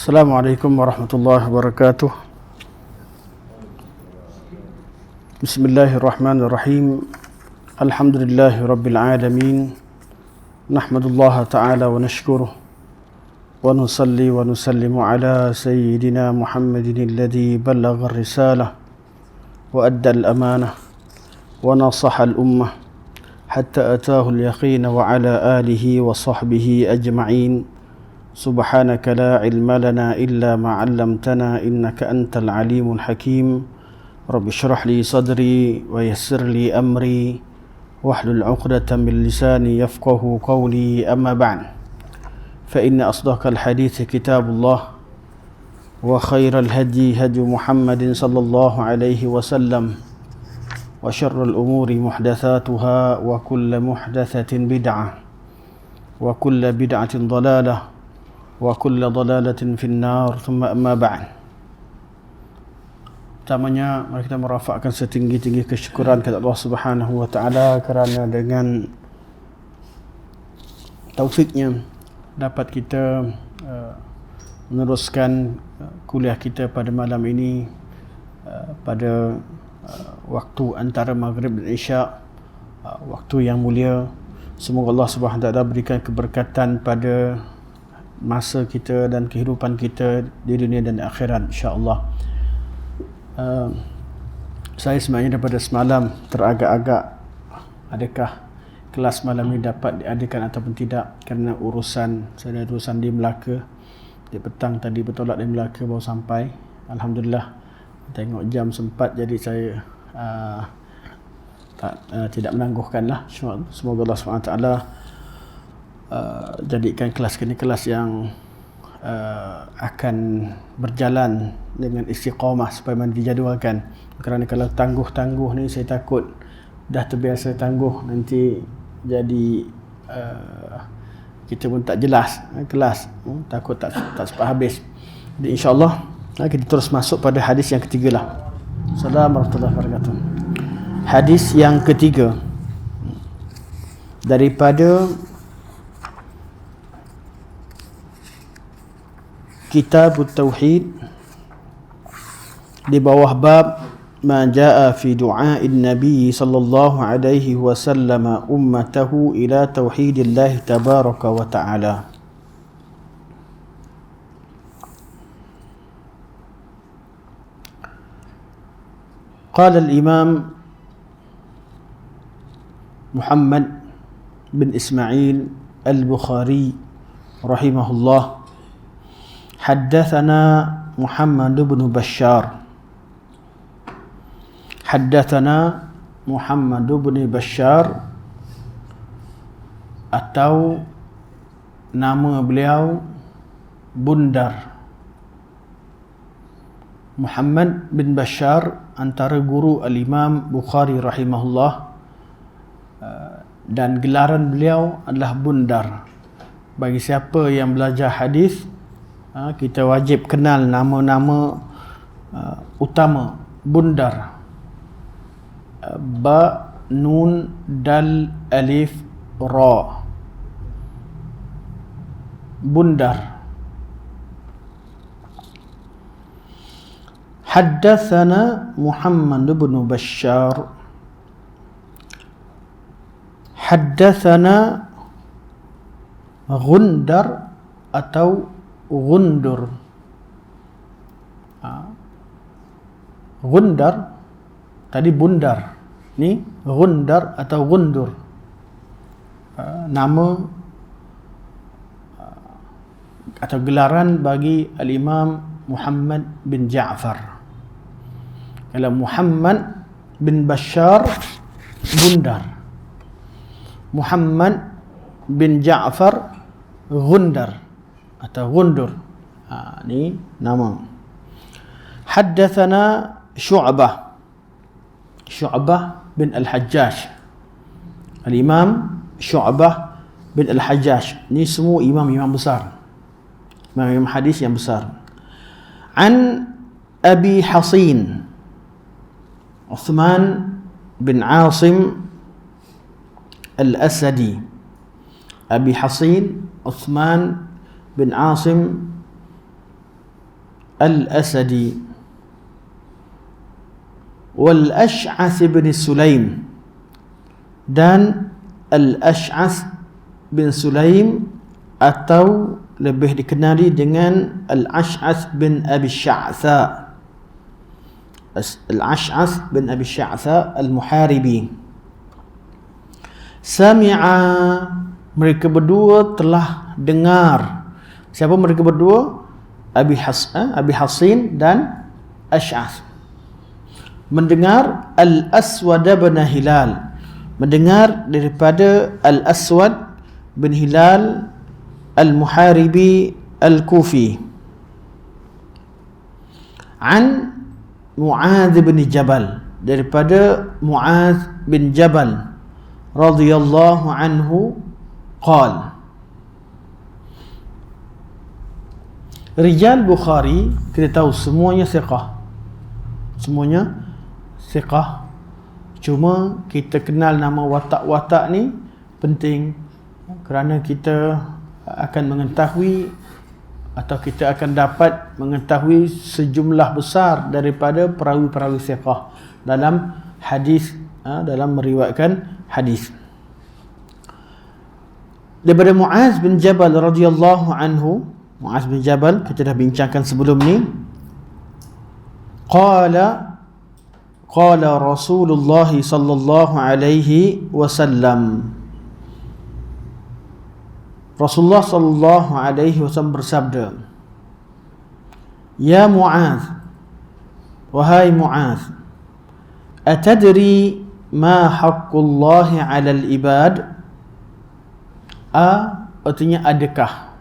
Assalamualaikum warahmatullahi wabarakatuh. Bismillahirrahmanirrahim. Alhamdulillahi rabbil alamin. Nahmadullah ta'ala wa nashkuruh. Wa nusalli wa nusallimu ala sayyidina Muhammadin alladhi ballagha ar-risalah wa adda al-amanah wa nasaha al-ummah hatta ataahu al-yaqin wa ala alihi wa sahbihi ajma'in. سبحانك لا علم لنا إلا ما علمتنا إنك أنت العليم الحكيم رب اشرح لي صدري ويسر لي أمري واحلل عقدة من لساني يفقه قولي أما بعد فإن أصدق الحديث كتاب الله وخير الهدي هدي محمد صلى الله عليه وسلم وشر الأمور محدثاتها وكل محدثة بدعة وكل بدعة ضلالة wa kullu dalalatin finnar thumma amma ba'd. Pertamanya mari kita merafakkan setinggi-tinggi kesyukuran kepada Allah Subhanahu wa taala kerana dengan taufiknya dapat kita meneruskan kuliah kita pada malam ini pada waktu antara maghrib dan isyak, waktu yang mulia. Semoga Allah Subhanahu wa taala berikan keberkatan pada masa kita dan kehidupan kita di dunia dan akhirat, insya-Allah. Saya sebenarnya daripada semalam teragak-agak adakah kelas malam ini dapat diadakan ataupun tidak, kerana saya ada urusan di Melaka. Di petang tadi bertolak di Melaka baru sampai. Alhamdulillah, tengok jam sempat, jadi saya tidak menangguhkanlah. Semoga Allah SWT jadikan kelas ini kelas yang akan berjalan dengan istiqamah supaya dijadualkan. Kerana kalau tangguh-tangguh ni saya takut dah terbiasa tangguh, nanti jadi kita pun tak jelas kelas, takut tak sempat habis. Jadi insya-Allah kita terus masuk pada hadis yang ketiga lah. Assalamualaikum warahmatullahi wabarakatuh. Hadis yang ketiga daripada Kitab Tauhid di bawah bab ma jaa fi du'a'in Nabi sallallahu alaihi wasallam ummatahu ila tauhidillah tabaraka wa ta'ala. Qala al-Imam Muhammad bin Ismail al-Bukhari rahimahullah, حدثنا محمد بن بشار atau nama beliau Bundar. Muhammad bin Bashar antara guru al-Imam Bukhari rahimahullah, dan gelaran beliau adalah Bundar. Bagi siapa yang belajar hadis, kita wajib kenal nama-nama utama Bundar. Ba, nun, dal, alif, ra. Bundar. Haddatsana Muhammad bin Bashar. Haddatsana Gundar atau Gundur. Gundar tadi Bundar, ni Gundar atau Gundur, nama atau gelaran bagi al-Imam Muhammad bin Ja'far. Kalau Muhammad bin Bashar, Bundar. Muhammad bin Ja'far, Gundar atau Gundur. Ni nama. Haddatsana Syu'bah bin Al-Hajjaj. Al-Imam Syu'bah bin Al-Hajjaj. Ni semua imam-imam besar, imam hadis yang besar. An Abi Hasin Uthman bin Asim Al-Asadi. Abi Hasin Uthman bin Asim al-Asadi, wal Ash'ath bin Sulaim, dan al-Ash'ath bin Sulaim, atau lebih dikenali dengan al-Ash'ath bin Abi Sya'tha. Al-Ash'ath bin Abi Sya'tha al-Muharibi. Sami'a, mereka berdua telah dengar. Siapa mereka berdua? Abi Hasin dan Ash'ath. Mendengar Al-Aswad bin Hilal, mendengar daripada Al-Aswad bin Hilal Al-Muharibi Al-Kufi, an Mu'adz bin Jabal, daripada Mu'adz bin Jabal radhiyallahu anhu, qala. Rijal Bukhari kita tahu semuanya thiqah, semuanya thiqah. Cuma kita kenal nama watak-watak ni penting, kerana kita akan mengetahui atau kita akan dapat mengetahui sejumlah besar daripada perawi-perawi thiqah dalam hadis, dalam meriwayatkan hadis. Daripada Mu'adz bin Jabal radhiyallahu anhu, Mu'adz bin Jabal kita dah bincangkan sebelum ni, qala Rasulullah sallallahu alaihi wasallam, Rasulullah sallallahu alaihi wasallam bersabda, ya Mu'adz, wahai Mu'adz, atadri ma haqqullahi 'alal ibad? Artinya adakah?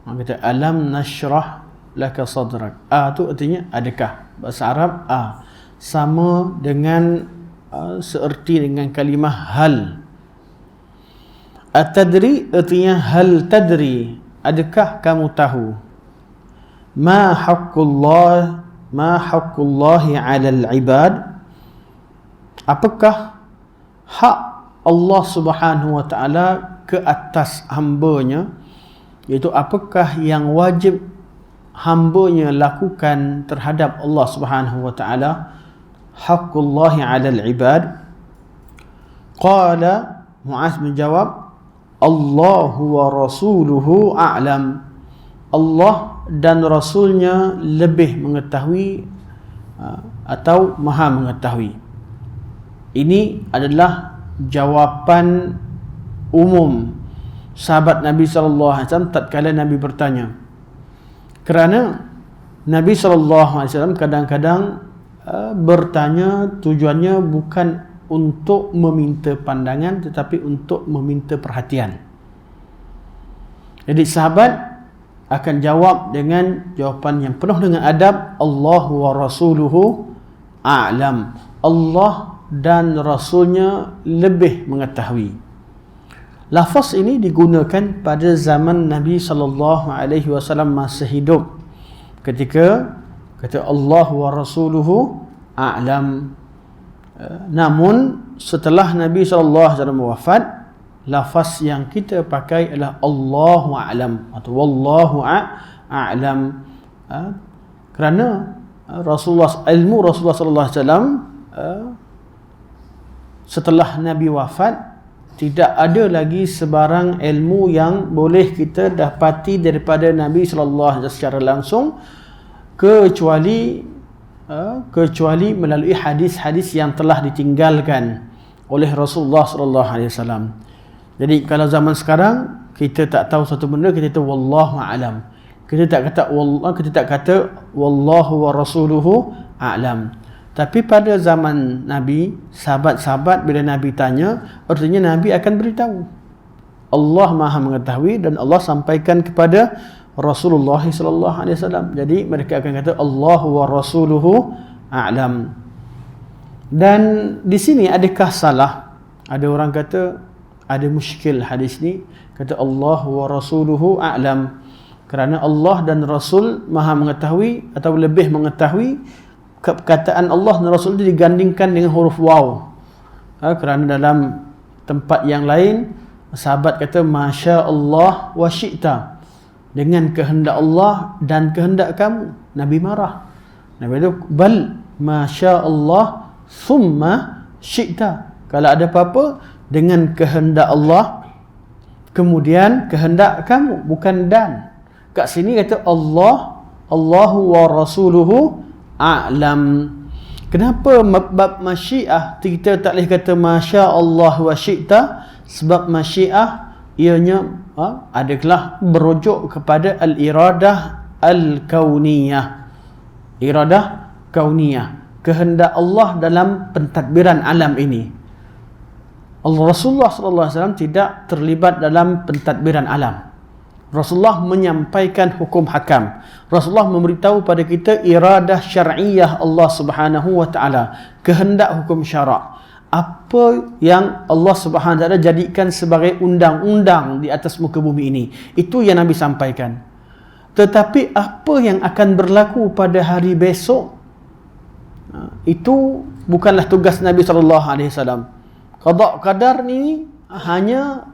Kata alam nashrah laka sadrak. Tu artinya adakah. Bahasa Arab sama dengan seerti dengan kalimah hal. Atadri artinya hal tadri, adakah kamu tahu? Ma haqqullahi 'alal ibad? Apakah hak Allah Subhanahu wa taala ke atas hamba-Nya, iaitu apakah yang wajib hamba-Nya lakukan terhadap Allah Subhanahu wa taala? Haqqullahi 'alal ibad. Qala, Mu'adz menjawab, Allahu wa rasuluhu a'lam. Allah dan Rasulnya lebih mengetahui atau maha mengetahui. Ini adalah jawapan umum sahabat Nabi SAW tatkala Nabi bertanya. Kerana Nabi SAW kadang-kadang bertanya tujuannya bukan untuk meminta pandangan, tetapi untuk meminta perhatian. Jadi sahabat akan jawab dengan jawapan yang penuh dengan adab, Allahu wa rasuluhu a'lam. Allah dan Rasulnya lebih mengetahui. Lafaz ini digunakan pada zaman Nabi SAW masih hidup, ketika kata Allah wa rasuluhu a'lam. Namun setelah Nabi SAW wafat, lafaz yang kita pakai adalah Allahu a'lam atau wallahu a'lam. Kerana ilmu Rasulullah SAW setelah Nabi wafat, tidak ada lagi sebarang ilmu yang boleh kita dapati daripada Nabi SAW secara langsung, kecuali melalui hadis-hadis yang telah ditinggalkan oleh Rasulullah SAW. Jadi kalau zaman sekarang kita tak tahu satu benda, kita kata wallahu a'lam. Kita tak kata wallahu wa rasuluhu a'lam. Tapi pada zaman Nabi, sahabat-sahabat bila Nabi tanya, artinya Nabi akan beritahu. Allah Maha mengetahui dan Allah sampaikan kepada Rasulullah SAW. Jadi mereka akan kata Allahu wa rasuluhu a'lam. Dan di sini adakah salah? Ada orang kata ada muskil hadis ni, kata Allahu wa rasuluhu a'lam. Kerana Allah dan Rasul Maha mengetahui atau lebih mengetahui. Perkataan Allah dan Rasul itu digandingkan dengan huruf waw. Kerana dalam tempat yang lain sahabat kata Masya Allah wa syi'ta. dengan kehendak Allah dan kehendak kamu. Nabi marah. Nabi itu bal masya Allah summa syi'ta. Kalau ada apa-apa dengan kehendak Allah kemudian kehendak kamu, bukan dan. Kat sini kata Allahu wa rasuluhu a'lam. Kenapa bab masyiah kita tak boleh kata masya Allah wa syi'ta? Sebab masyiah ianya adalah berujuk kepada al-iradah al-kauniyah. Iradah kauniyah, kehendak Allah dalam pentadbiran alam ini. Rasulullah sallallahu alaihi wasallam tidak terlibat dalam pentadbiran alam. Rasulullah menyampaikan hukum hakam. Rasulullah memberitahu pada kita iradah syar'iyah Allah Subhanahu wa taala, kehendak hukum syarak. Apa yang Allah Subhanahu wa taala jadikan sebagai undang-undang di atas muka bumi ini, itu yang Nabi sampaikan. Tetapi apa yang akan berlaku pada hari besok, itu bukanlah tugas Nabi sallallahu alaihi wasallam. Qada qadar ni hanya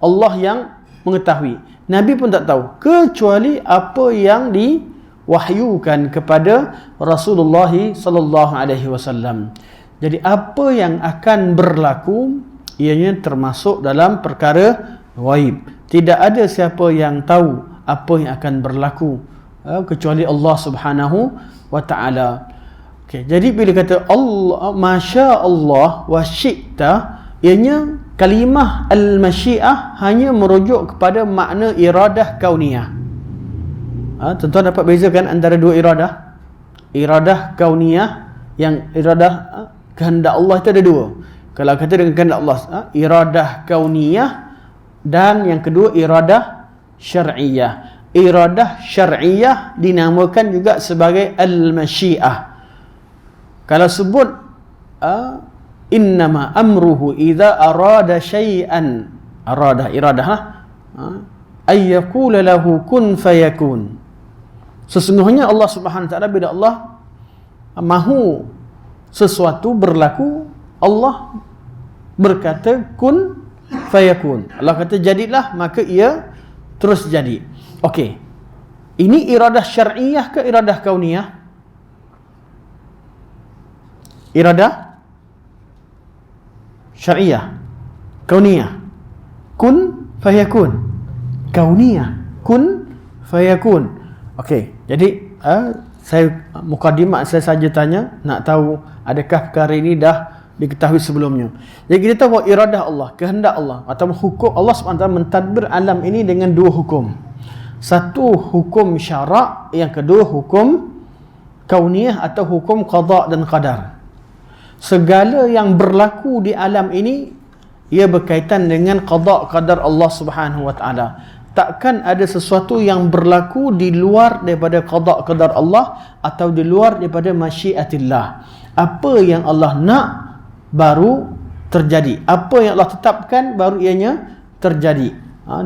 Allah yang mengetahui. Nabi pun tak tahu kecuali apa yang diwahyukan kepada Rasulullah sallallahu alaihi wasallam. Jadi apa yang akan berlaku ianya termasuk dalam perkara ghaib. Tidak ada siapa yang tahu apa yang akan berlaku kecuali Allah Subhanahu wa taala. Okey, jadi bila kata Allah masya Allah wa syi'ta, ianya kalimah al-masyiah hanya merujuk kepada makna iradah kauniyah. Tuan-tuan dapat bezakan antara dua iradah. Iradah kauniyah, yang iradah kehendak Allah itu ada dua. Kalau kata dengan kehendak Allah, iradah kauniyah, dan yang kedua iradah syar'iyah. Iradah syar'iyah dinamakan juga sebagai al-masyiah. Kalau sebut innama amruhu idza arada syai'an, iradah ay yaqula lahu kun fayakun. Sesungguhnya Allah Subhanahu wa taala, bila Allah mahu sesuatu berlaku, Allah berkata kun fayakun. Allah kata jadilah, maka ia terus jadi. Okey. Ini iradah syar'iyah ke iradah kauniyah? Iradah syar'iyah, kauniyah. Kun fayakun. Kauniyah, kun fayakun. Okey, jadi saya mukadimah saya saja tanya, nak tahu adakah perkara ini dah diketahui sebelumnya. Jadi kita tahu iradah Allah, kehendak Allah atau hukum Allah SWT mentadbir alam ini dengan dua hukum. Satu hukum syarak, yang kedua hukum kauniyah atau hukum qada dan qadar. Segala yang berlaku di alam ini ia berkaitan dengan qada qadar Allah Subhanahu wa taala. Takkan ada sesuatu yang berlaku di luar daripada qada qadar Allah atau di luar daripada masyiatillah. Apa yang Allah nak baru terjadi. Apa yang Allah tetapkan baru ianya terjadi.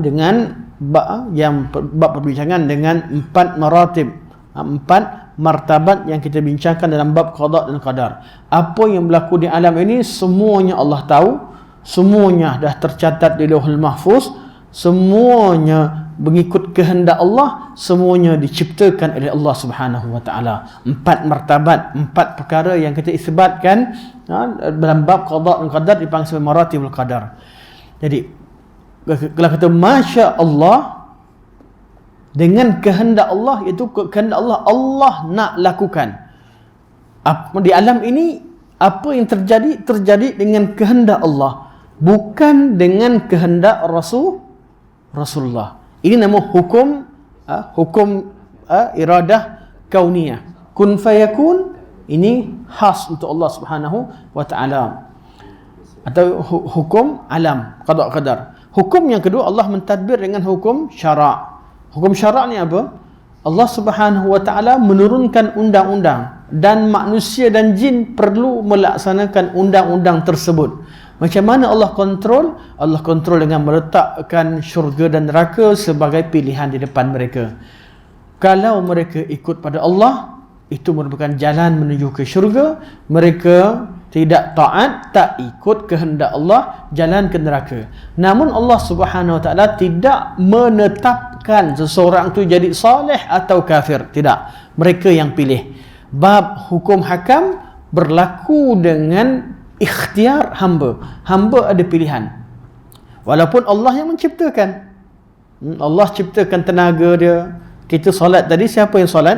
Dengan bab perbincangan dengan 4 maratib, 4 martabat yang kita bincangkan dalam bab qada dan qadar. Apa yang berlaku di alam ini semuanya Allah tahu, semuanya dah tercatat di Lauhul Mahfuz, semuanya mengikut kehendak Allah, semuanya diciptakan oleh Allah Subhanahu wa taala. 4 martabat, 4 perkara yang kita isbatkan dalam bab qada dan qadar dipanggil sebagai maratibul qadar. Jadi kalau kata masya Allah, dengan kehendak Allah, iaitu kehendak Allah, Allah nak lakukan di alam ini. Apa yang terjadi dengan kehendak Allah, bukan dengan kehendak Rasulullah. Ini nama hukum iradah kauniyah, kun fayakun. Ini khas untuk Allah Subhanahu wa taala, atau hukum alam qada qadar. Hukum yang kedua, Allah mentadbir dengan hukum syarak. Hukum syarak ni apa? Allah Subhanahu wa taala menurunkan undang-undang dan manusia dan jin perlu melaksanakan undang-undang tersebut. Macam mana Allah kontrol? Allah kontrol dengan meletakkan syurga dan neraka sebagai pilihan di depan mereka. Kalau mereka ikut pada Allah, itu merupakan jalan menuju ke syurga. Mereka tidak taat, tak ikut kehendak Allah, jalan ke neraka. Namun Allah Subhanahu wa taala tidak menetapkan seseorang tu jadi soleh atau kafir, tidak. Mereka yang pilih. Bab hukum hakam berlaku dengan ikhtiar hamba. Hamba ada pilihan. Walaupun Allah yang menciptakan. Allah ciptakan tenaga dia. Kita solat tadi, siapa yang solat?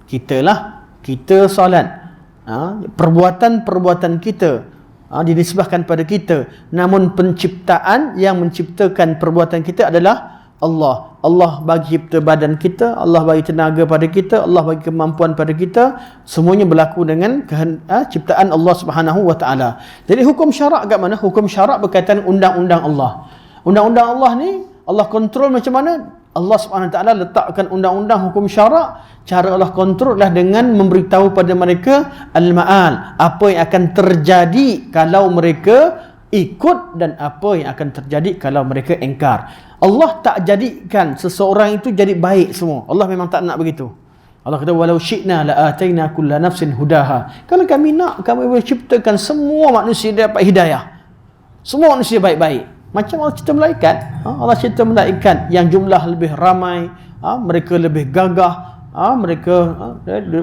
Kita lah. Kita solat. Perbuatan-perbuatan kita dinisbahkan pada kita. Namun penciptaan yang menciptakan perbuatan kita adalah Allah. Allah bagi cipta badan kita, Allah bagi tenaga pada kita, Allah bagi kemampuan pada kita. Semuanya berlaku dengan ciptaan Allah Subhanahu wa taala. Jadi hukum syarak kat mana? Hukum syarak berkaitan undang-undang Allah. Undang-undang Allah ni Allah kontrol macam mana? Allah Subhanahu wa taala letakkan undang-undang hukum syarak. Cara Allah kontrol adalah dengan memberitahu pada mereka al-ma'al, apa yang akan terjadi kalau mereka ikut dan apa yang akan terjadi kalau mereka engkar. Allah tak jadikan seseorang itu jadi baik semua. Allah memang tak nak begitu. Allah kata walau syi'na la ataina kulla nafsin hudaha. Kalau kami nak, kami boleh ciptakan semua manusia dapat hidayah. Semua manusia baik-baik. Macam Allah cipta malaikat. Allah cipta malaikat yang jumlah lebih ramai, mereka lebih gagah, mereka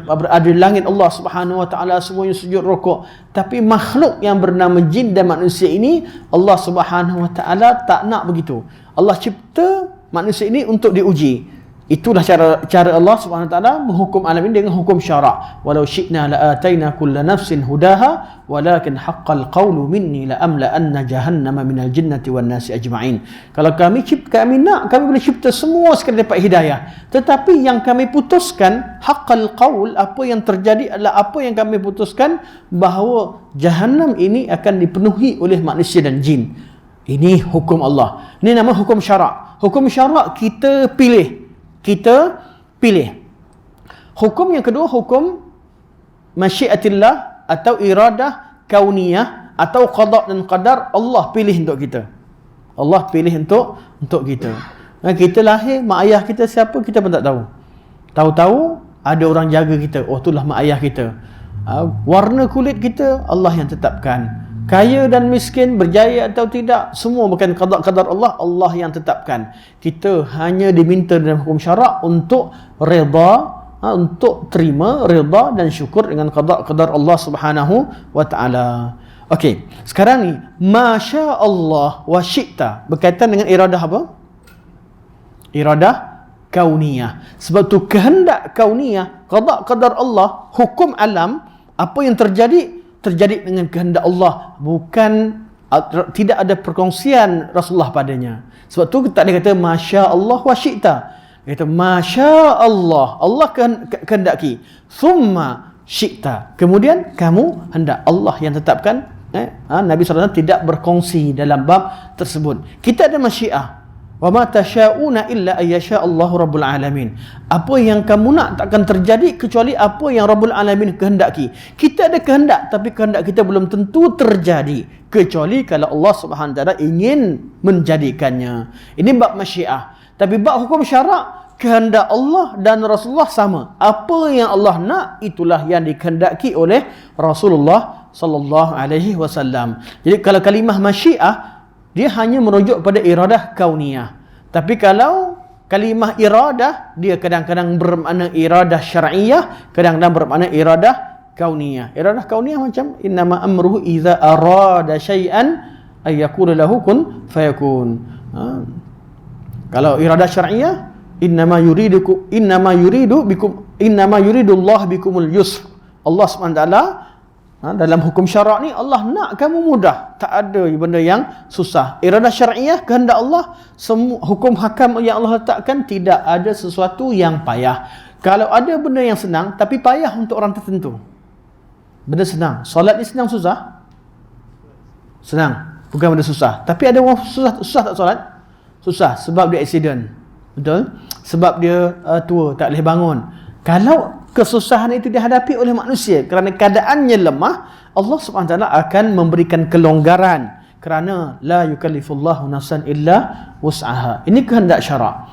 berada di langit Allah Subhanahu wa taala, semuanya sujud rukuk. Tapi makhluk yang bernama jin dan manusia ini Allah Subhanahu wa taala tak nak begitu. Allah cipta manusia ini untuk diuji. Itulah cara Allah Subhanahu wa taala menghukum alam ini dengan hukum syarak. Walau syi'na la ataina kulla nafsin hudaha walakin haqqal qawlu minni la amla anna jahannama minal jinnati wan nasi ajma'in. Kalau kami nak, kami boleh cipta semua sekali dapat hidayah. Tetapi yang kami putuskan, haqqal qaul, apa yang terjadi adalah apa yang kami putuskan, bahawa jahannam ini akan dipenuhi oleh manusia dan jin. Ini hukum Allah. Ini nama hukum syarak. Hukum syarak kita pilih. Hukum yang kedua, hukum masyiatillah atau iradah kauniyah atau qada dan qadar. Allah pilih untuk kita. Allah pilih untuk kita. Kita lahir, mak ayah kita siapa kita pun tak tahu. Tahu-tahu ada orang jaga kita. Oh, itulah mak ayah kita. Warna kulit kita Allah yang tetapkan. Kaya dan miskin, berjaya atau tidak, semua bukan qada-qadar Allah, Allah yang tetapkan. Kita hanya diminta dalam hukum syarak untuk reda, untuk terima, reda dan syukur dengan qada-qadar Allah Subhanahu wa taala. Okey, sekarang ni masya Allah wa syi'ta berkaitan dengan iradah apa? Iradah kauniyah. Sebab tu kehendak kauniyah, qada-qadar Allah, hukum alam, apa yang terjadi dengan kehendak Allah, bukan tidak ada perkongsian Rasulullah padanya. Sebab tu tak ada kata masya Allah wa syi'ta. Dia kata masya Allah, Allah kehendaki, thumma syi'ta, kemudian kamu hendak. Allah yang tetapkan. Nabi SAW tidak berkongsi dalam bab tersebut. Kita ada masyiah. Wa ma tasyauna illa ayyasha Allahu rabbul alamin. Apa yang kamu nak takkan terjadi kecuali apa yang Rabbul Alamin kehendaki. Kita ada kehendak, tapi kehendak kita belum tentu terjadi kecuali kalau Allah Subhanahu wa taala ingin menjadikannya. Ini bab masyiah. Tapi bab hukum syarak, kehendak Allah dan Rasulullah sama. Apa yang Allah nak, itulah yang dikehendaki oleh Rasulullah sallallahu alaihi wasallam. Jadi kalau kalimah masyiah, dia hanya merujuk pada iradah kauniyah. Tapi kalau kalimah iradah, dia kadang-kadang bermakna iradah syar'iyah, kadang-kadang bermakna iradah kauniyah. Iradah kauniyah macam innama amruhu idza arada syai'an ay yaqulu lahu kun fayakun. Kalau iradah syar'iyah, innama yuridu Allah bikumul yusr. Allah Subhanahu wa taala dalam hukum syarak ni Allah nak kamu mudah, tak ada benda yang susah. Iradah syar'iyah, kehendak Allah, semua hukum hakam yang Allah letakkan, tidak ada sesuatu yang payah. Kalau ada benda yang senang tapi payah untuk orang tertentu. Benda senang, solat ni senang susah? Senang, bukan benda susah. Tapi ada orang susah tak solat? Susah sebab dia accident. Betul? Sebab dia tua, tak boleh bangun. Kalau kesusahan itu dihadapi oleh manusia kerana keadaannya lemah, Allah Subhanahu wa taala akan memberikan kelonggaran kerana la yukallifullahu nafsan illa wus'aha. Ini kehendak syarak.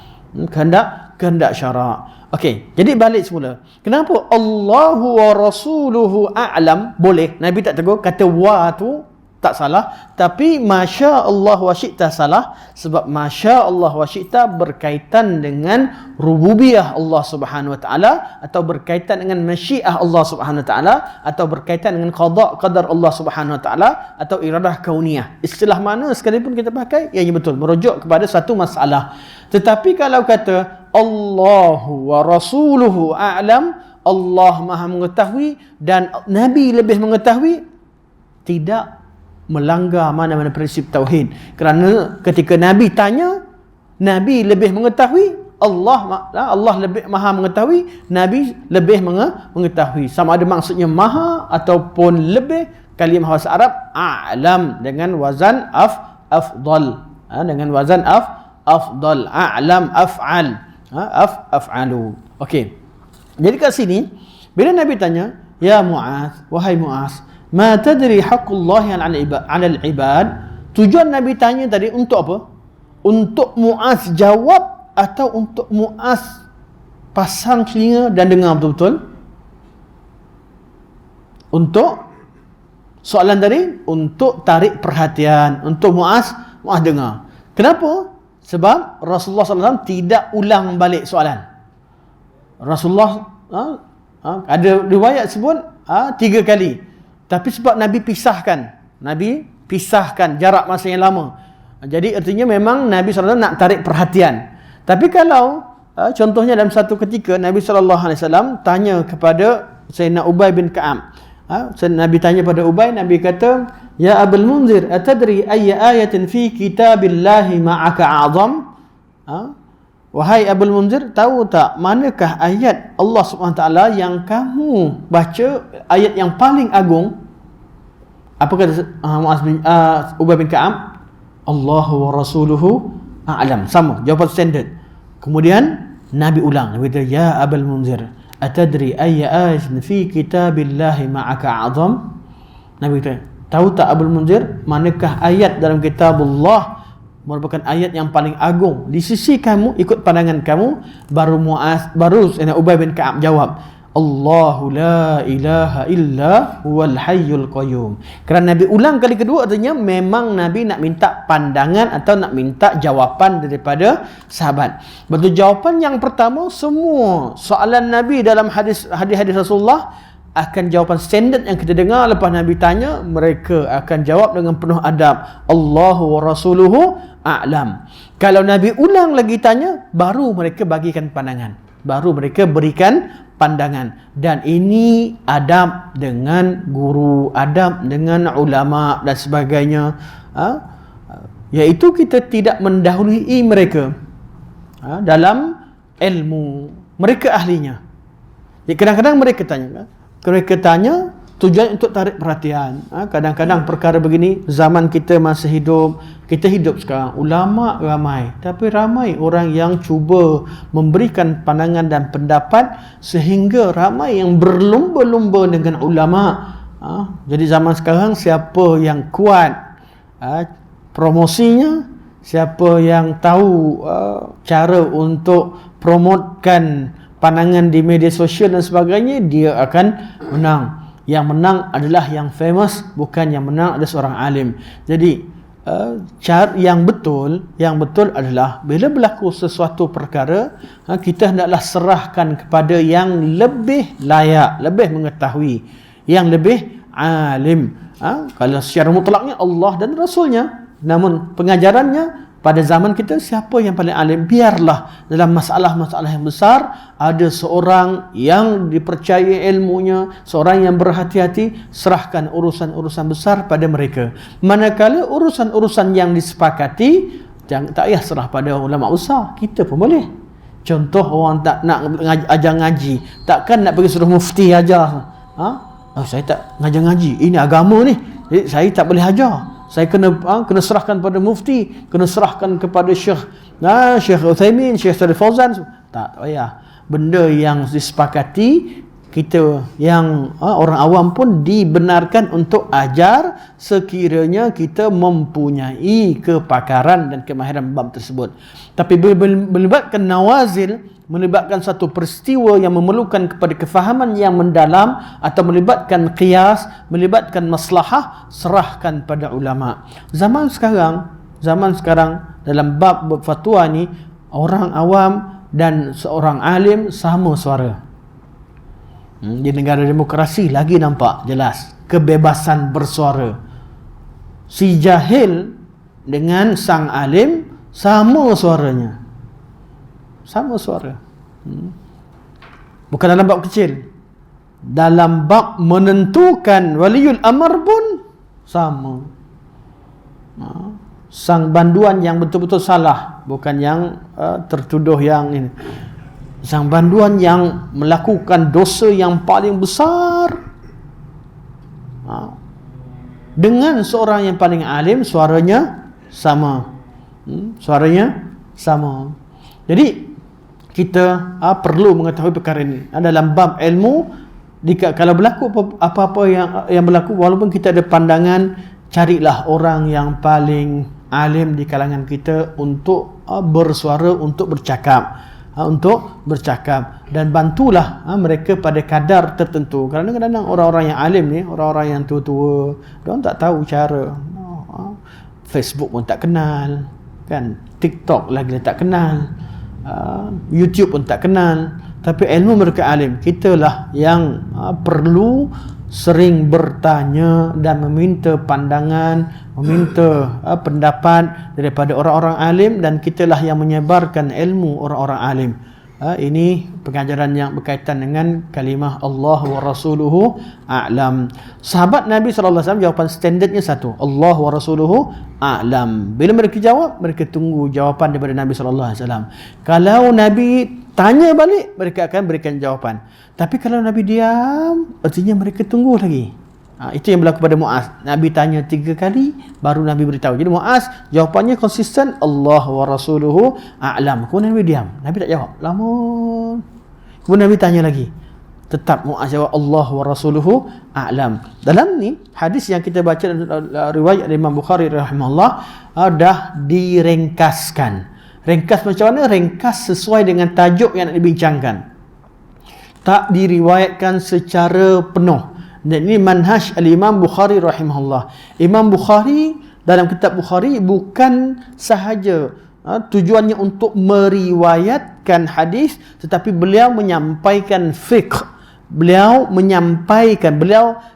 Kehendak syarak. Okey, jadi balik semula. Kenapa Allahu wa rasuluhu a'lam boleh? Nabi tak tegur, kata wa tu tak salah, tapi masya Allah wa syi'ta salah, sebab masya Allah wa syi'ta berkaitan dengan rububiyah Allah Subhanahu wa taala, atau berkaitan dengan masyiah Allah Subhanahu wa taala, atau berkaitan dengan qada qadar Allah Subhanahu wa taala, atau iradah kauniyah. Istilah mana sekalipun kita pakai, ianya betul merujuk kepada satu masalah. Tetapi kalau kata Allahu wa rasuluhu a'lam, Allah Maha mengetahui dan Nabi lebih mengetahui, tidak melanggar mana-mana prinsip tauhid. Kerana ketika Nabi tanya, Nabi lebih mengetahui, Allah lebih Maha mengetahui, Nabi lebih mengetahui. Sama ada maksudnya maha ataupun lebih. Kalimah bahasa Arab a'lam dengan wazan afdal, dengan wazan afdal, a'lam af'al, af'alu. Okey. Jadi kat sini bila Nabi tanya, ya Mu'az, wahai Mu'az, ma tadri haqqullahi 'alal ibad, tujuan Nabi tanya tadi untuk apa? Untuk Mu'az jawab atau untuk Mu'az pasang telinga dan dengar betul-betul? Untuk soalan tadi untuk tarik perhatian, untuk Mu'az dengar. Kenapa? Sebab Rasulullah SAW tidak ulang balik soalan. Rasulullah ada riwayat sebut 3 kali. Tapi sebab Nabi pisahkan jarak masa yang lama. Jadi artinya memang Nabi SAW nak tarik perhatian. Tapi kalau contohnya dalam satu ketika Nabi SAW tanya kepada Sayyidina Ubay bin Ka'ab. Nabi tanya pada Ubay, Nabi kata, ya Abul Munzir, atadri ayya ayatin fi kitabillahi ma'aka a'zam? Wahai Abul Munzir, tahu tak manakah ayat Allah SWT yang kamu baca, ayat yang paling agung? Apa kata Ubay bin Ka'ab? Allahu wa rasuluhu a'lam. Sama, jawapan standard. Kemudian Nabi ulang, Nabi kata, ya Abul Munzir, atadri ayya ayatin fi kitabillahi ma'aka a'zam? Nabi kata, tahu tak Abul Munzir, manakah ayat dalam kitabullah merupakan ayat yang paling agung di sisi kamu, ikut pandangan kamu? Baru Ubay bin Ka'ab jawab, Allahu la ilaha illa huwal hayyul qayyum. Kerana Nabi ulang kali kedua, artinya memang Nabi nak minta pandangan atau nak minta jawapan daripada sahabat. Betul, jawapan yang pertama, semua soalan Nabi dalam hadis Rasulullah akan jawapan standard yang kita dengar lepas Nabi tanya, mereka akan jawab dengan penuh adab, Allahu wa rasuluhu a'lam. Kalau Nabi ulang lagi tanya, baru mereka bagikan pandangan, baru mereka berikan pandangan. Dan ini adab dengan guru, adab dengan ulama dan sebagainya, iaitu kita tidak mendahului mereka dalam ilmu, mereka ahlinya. Jadi kadang-kadang mereka tanya tujuan untuk tarik perhatian. Kadang-kadang perkara begini, zaman kita masih hidup, kita hidup sekarang, ulama ramai, tapi ramai orang yang cuba memberikan pandangan dan pendapat sehingga ramai yang berlumba-lumba dengan ulama. Jadi zaman sekarang siapa yang kuat promosinya, siapa yang tahu cara untuk promotkan pandangan di media sosial dan sebagainya, dia akan menang. Yang menang adalah yang famous, bukan yang menang adalah seorang alim. Jadi cara yang betul adalah bila berlaku sesuatu perkara, kita hendaklah serahkan kepada yang lebih layak, lebih mengetahui, yang lebih alim. Kalau secara mutlaknya Allah dan Rasulnya, namun pengajarannya pada zaman kita, siapa yang paling alim? Biarlah dalam masalah-masalah yang besar ada seorang yang dipercayai ilmunya, seorang yang berhati-hati, serahkan urusan-urusan besar pada mereka. Manakala urusan-urusan yang disepakati, tak payah serah pada ulama besar, kita pun boleh. Contoh, orang tak nak ajar ngaji, takkan nak pergi suruh mufti ajar. Saya tak ngajar ngaji, ini agama ni, jadi saya tak boleh ajar. Saya kena serahkan pada mufti, kena serahkan kepada Syekh Uthaymin, Syekh Salih Fauzan. Tak payah. Benda yang disepakati, kita yang orang awam pun dibenarkan untuk ajar sekiranya kita mempunyai kepakaran dan kemahiran bab tersebut. Tapi melibatkan nawazil, melibatkan satu peristiwa yang memerlukan kepada kefahaman yang mendalam, atau melibatkan qiyas, melibatkan maslahah, serahkan pada ulama. Zaman sekarang dalam bab fatwa ni, orang awam dan seorang alim sama suara. Di negara demokrasi lagi nampak jelas kebebasan bersuara. Si jahil dengan sang alim sama suaranya, sama suara. Bukan dalam bab kecil, dalam bab menentukan waliul amr pun sama. Sang banduan yang betul-betul salah, bukan yang tertuduh yang ini. Sang banduan yang melakukan dosa yang paling besar, dengan seorang yang paling alim, suaranya sama. Suaranya sama. Jadi kita perlu mengetahui perkara ini. Dalam bab ilmu, kalau berlaku apa-apa yang berlaku, walaupun kita ada pandangan, carilah orang yang paling alim di kalangan kita untuk bersuara, untuk bercakap, dan bantulah mereka pada kadar tertentu. Kerana kadang-kadang orang-orang yang alim ni, orang-orang yang tua-tua, diorang tak tahu cara. Facebook pun tak kenal, kan? TikTok lagi tak kenal, YouTube pun tak kenal. Tapi ilmu mereka alim. Kitalah yang perlu sering bertanya dan meminta pandangan, meminta pendapat daripada orang-orang alim, dan kitalah yang menyebarkan ilmu orang-orang alim. Ini pengajaran yang berkaitan dengan kalimah Allah wa rasuluhu a'lam. Sahabat Nabi SAW jawapan standardnya satu, Allah wa rasuluhu a'lam. Bila mereka jawab, mereka tunggu jawapan daripada Nabi SAW. Kalau Nabi tanya balik, mereka akan berikan jawapan. Tapi kalau Nabi diam, artinya mereka tunggu lagi. Itu yang berlaku pada Muaz. Nabi tanya 3 kali, baru Nabi beritahu. Jadi Muaz jawapannya konsisten, Allah wa rasuluhu a'lam. Kemudian Nabi diam, Nabi tak jawab, lama. Kemudian Nabi tanya lagi, tetap Muaz jawab Allah wa rasuluhu a'lam. Dalam ni hadis yang kita baca riwayat Imam Bukhari rahimahullah, dah diringkaskan. Ringkas macam mana? Ringkas sesuai dengan tajuk yang nak dibincangkan, tak diriwayatkan secara penuh. Dan ini manhaj al-Imam Bukhari rahimahullah. Imam Bukhari dalam kitab Bukhari bukan sahaja tujuannya untuk meriwayatkan hadis, tetapi beliau menyampaikan fiqh. Beliau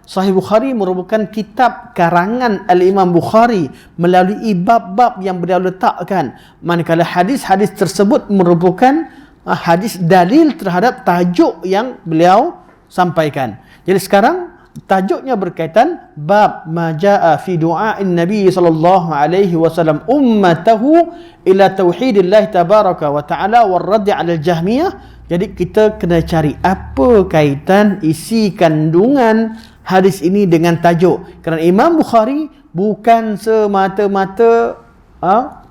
Sahih Bukhari merupakan kitab karangan al-Imam Bukhari melalui bab-bab yang beliau letakkan. Manakala hadis-hadis tersebut merupakan hadis dalil terhadap tajuk yang beliau sampaikan. Jadi sekarang tajuknya berkaitan bab majaa fi du'a'in Nabi sallallahu alaihi wasallam ummatahu ila tauhidillah tabaraka wa ta'ala war radd 'ala al-jahmiyah. Jadi kita kena cari apa kaitan isi kandungan hadis ini dengan tajuk. Kerana Imam Bukhari bukan semata-mata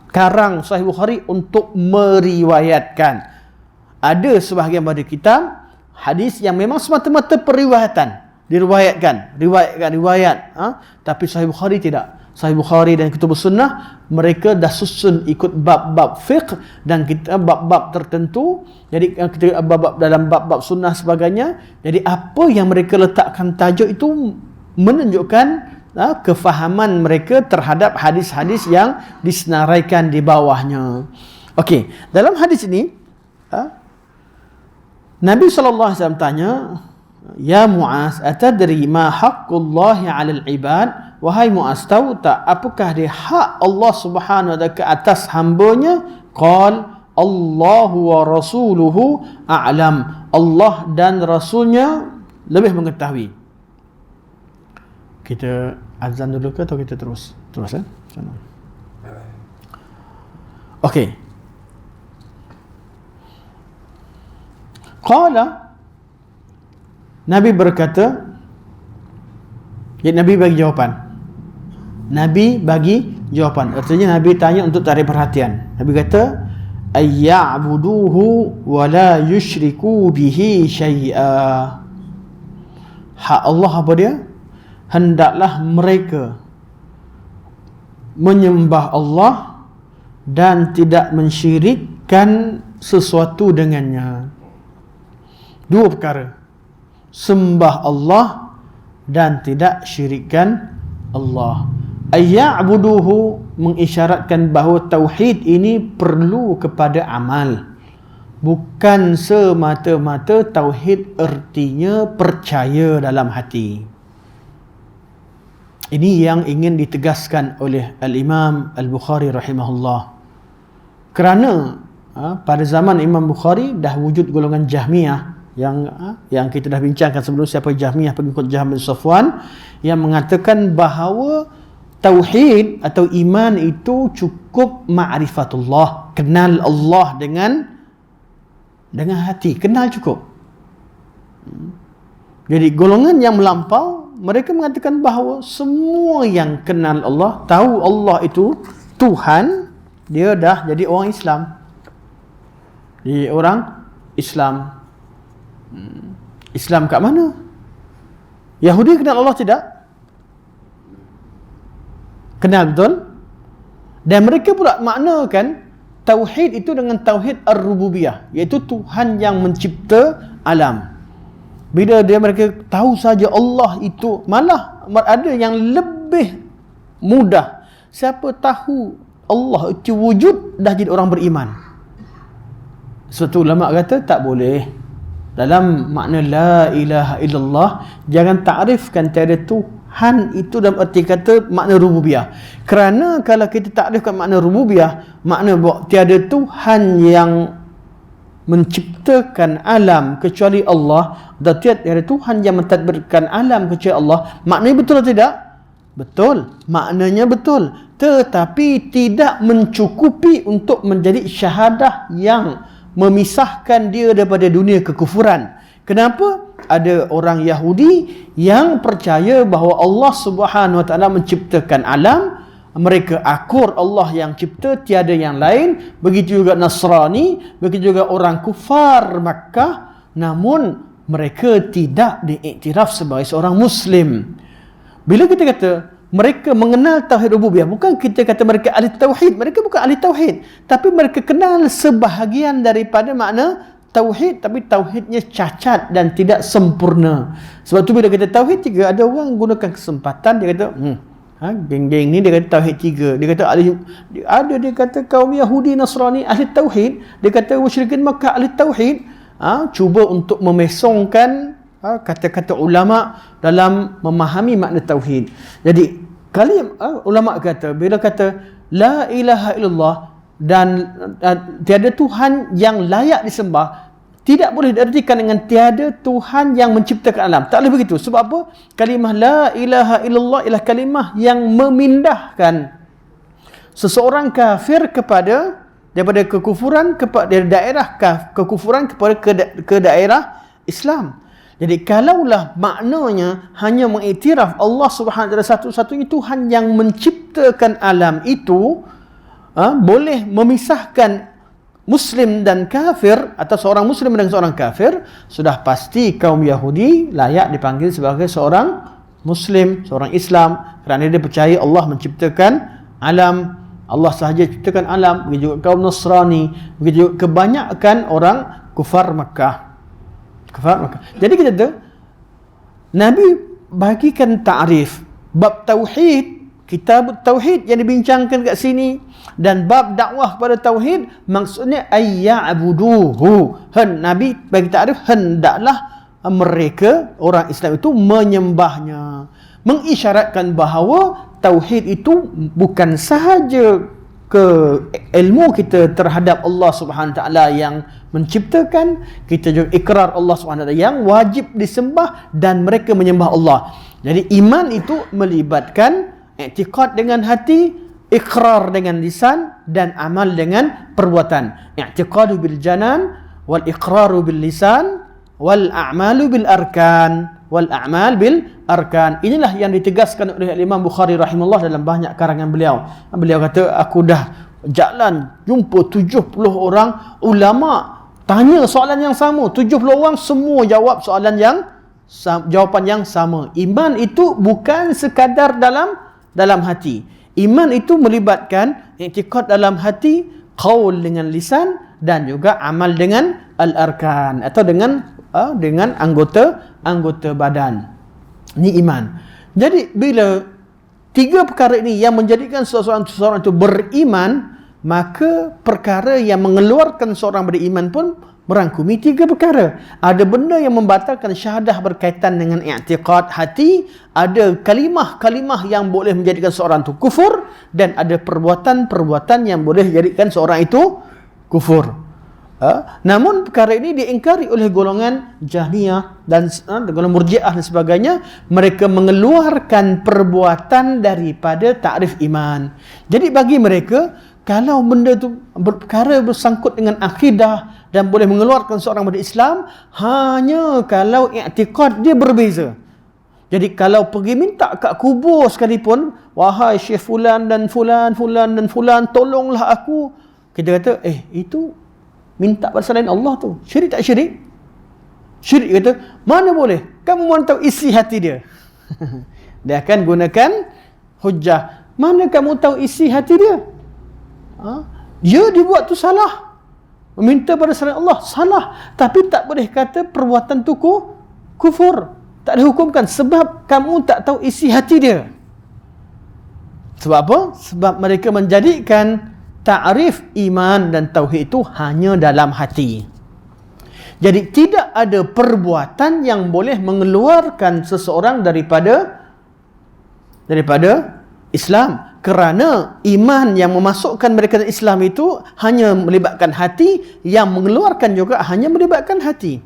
karang Sahih Bukhari untuk meriwayatkan. Ada sebahagian pada kitab hadis yang memang semata-mata periwayatan, diriwayatkan, riwayat. Tapi Sahih Bukhari tidak. Sahih Bukhari dan Kutubus Sunnah, mereka dah susun ikut bab-bab fiqh dan kita bab-bab tertentu. Jadi kita bab-bab dalam bab-bab sunnah sebagainya. Jadi apa yang mereka letakkan tajuk itu menunjukkan kefahaman mereka terhadap hadis-hadis yang disenaraikan di bawahnya. Okey, dalam hadis ini Nabi SAW tanya, Ya Muaz, atadri ma haqqullahi 'alal ibad? Wahai Muaz, tahu tak apakah dia hak Allah Subhanahu wa taala ke atas hamba-Nya? Qal Allahu wa rasuluhu a'lam. Allah dan Rasulnya lebih mengetahui. Kita azan dulu ke atau kita terus? Terus kan? Okey. Qala, Nabi berkata, jadi Nabi bagi jawapan. Artinya Nabi tanya untuk tarik perhatian. Nabi kata, ayya'buduhu wa la yushriku bihi syai'a. Hak Allah apa dia? Hendaklah mereka menyembah Allah dan tidak mensyirikkan sesuatu dengannya. Dua perkara. Sembah Allah dan tidak syirikkan Allah. Ayya'buduhu mengisyaratkan bahawa tauhid ini perlu kepada amal. Bukan semata-mata tauhid artinya percaya dalam hati. Ini yang ingin ditegaskan oleh Al-Imam Al-Bukhari rahimahullah. Kerana pada zaman Imam Bukhari dah wujud golongan Jahmiyah yang kita dah bincangkan sebelum, siapa Jahmiyah, pengikut Jahm bin Safwan, yang mengatakan bahawa tauhid atau iman itu cukup ma'rifatullah, kenal Allah dengan hati, kenal cukup. Jadi golongan yang melampau, mereka mengatakan bahawa semua yang kenal Allah, tahu Allah itu Tuhan, dia dah jadi orang Islam. Jadi orang Islam. Islam kat mana? Yahudi kenal Allah tidak? Kenal betul? Dan mereka pula maknakan tauhid itu dengan tauhid ar-rububiyah, iaitu Tuhan yang mencipta alam. Bila mereka tahu saja Allah itu, malah ada yang lebih mudah. Siapa tahu Allah itu wujud, dah jadi orang beriman. Suatu ulama kata tak boleh. Dalam makna la ilaha illallah, jangan takrifkan tiada Tuhan itu dalam erti kata makna rububiyah. Kerana kalau kita takrifkan makna rububiyah, makna tiada Tuhan yang menciptakan alam kecuali Allah, dan tiada Tuhan yang mentadbirkan alam kecuali Allah. Maknanya betul atau tidak? Betul. Maknanya betul. Tetapi tidak mencukupi untuk menjadi syahadah yang memisahkan dia daripada dunia kekufuran. Kenapa? Ada orang Yahudi yang percaya bahawa Allah Subhanahu Wa Taala menciptakan alam, mereka akur Allah yang cipta, tiada yang lain. Begitu juga Nasrani, begitu juga orang kufar Makkah, namun mereka tidak diiktiraf sebagai seorang Muslim. Bila kita kata mereka mengenal tauhid rububiyah, bukan kita kata mereka ahli tauhid. Mereka bukan ahli tauhid, tapi mereka kenal sebahagian daripada makna tauhid, tapi tauhidnya cacat dan tidak sempurna. Sebab tu bila kita tauhid tiga, ada orang gunakan kesempatan, dia kata geng-geng ni dia kata tauhid tiga. Dia kata dia kata kaum Yahudi Nasrani ahli tauhid, dia kata musyrikin Makkah ahli tauhid. Cuba untuk memesongkan kata-kata ulama dalam memahami makna tauhid. Jadi ulama kata, bila kata la ilaha illallah dan tiada Tuhan yang layak disembah, tidak boleh diartikan dengan tiada Tuhan yang menciptakan alam. Tak boleh begitu. Sebab apa? Kalimah la ilaha illallah ialah kalimah yang memindahkan seseorang kafir daripada kekufuran kepada daerah kekufuran kepada ke daerah Islam. Jadi kalaulah maknanya hanya mengiktiraf Allah Subhanahu Wa Taala satu-satunya Tuhan yang menciptakan alam itu, boleh memisahkan Muslim dan kafir, atau seorang Muslim dengan seorang kafir, sudah pasti kaum Yahudi layak dipanggil sebagai seorang Muslim, seorang Islam, kerana dia percaya Allah menciptakan alam, Allah sahaja ciptakan alam. Begitu juga kaum Nasrani, begitu juga kebanyakan orang kufar Makkah. Jadi kita tahu Nabi bagikan ta'rif bab tauhid, kitab tauhid yang dibincangkan kat sini, dan bab dakwah kepada tauhid, maksudnya ayya'buduhu. Nabi bagi ta'rif hendaklah mereka orang Islam itu menyembahnya, mengisyaratkan bahawa tauhid itu bukan sahaja ke ilmu kita terhadap Allah Subhanahu Taala yang menciptakan, kita juga ikrar Allah Subhanahu Taala yang wajib disembah, dan mereka menyembah Allah. Jadi iman itu melibatkan i'tiqad dengan hati, ikrar dengan lisan, dan amal dengan perbuatan. I'tiqadu bil janan wal iqraru bil lisan wal a'malu bil arkan wal a'mal bil arkan. Inilah yang ditegaskan oleh Imam Bukhari rahimahullah dalam banyak karangan beliau. Beliau kata, aku dah jalan jumpa 70 orang ulama, tanya soalan yang sama, 70 orang semua jawab soalan yang Jawapan yang sama. Iman itu bukan sekadar dalam hati. Iman itu melibatkan i'tiqad dalam hati, qaul dengan lisan, dan juga amal dengan al-arkan atau dengan anggota badan. Ini iman. Jadi bila tiga perkara ini yang menjadikan seseorang itu beriman, maka perkara yang mengeluarkan seorang beriman pun merangkumi tiga perkara. Ada benda yang membatalkan syahadah berkaitan dengan i'tiqad hati, ada kalimah-kalimah yang boleh menjadikan seorang itu kufur, dan ada perbuatan-perbuatan yang boleh menjadikan seorang itu kufur. Namun perkara ini diingkari oleh golongan Jahmiyah dan golongan Murji'ah dan sebagainya. Mereka mengeluarkan perbuatan daripada takrif iman. Jadi bagi mereka, kalau benda itu perkara bersangkut dengan akidah dan boleh mengeluarkan seorang dari Islam, hanya kalau i'tiqad dia berbeza. Jadi kalau pergi minta kat kubur sekalipun, wahai Syekh fulan dan fulan dan fulan, tolonglah aku, kita kata itu minta pada selain Allah tu syirik tak syirik? Syirik. Kata mana boleh, kamu mau tahu isi hati dia. Dia akan gunakan hujah, mana kamu tahu isi hati dia? Dia dibuat tu salah, meminta pada selain Allah salah, tapi tak boleh kata perbuatan tu kufur, tak dihukumkan sebab kamu tak tahu isi hati dia. Sebab apa? Sebab mereka menjadikan ta'rif iman dan tauhid itu hanya dalam hati. Jadi tidak ada perbuatan yang boleh mengeluarkan seseorang daripada Islam, kerana iman yang memasukkan mereka ke Islam itu hanya melibatkan hati, yang mengeluarkan juga hanya melibatkan hati.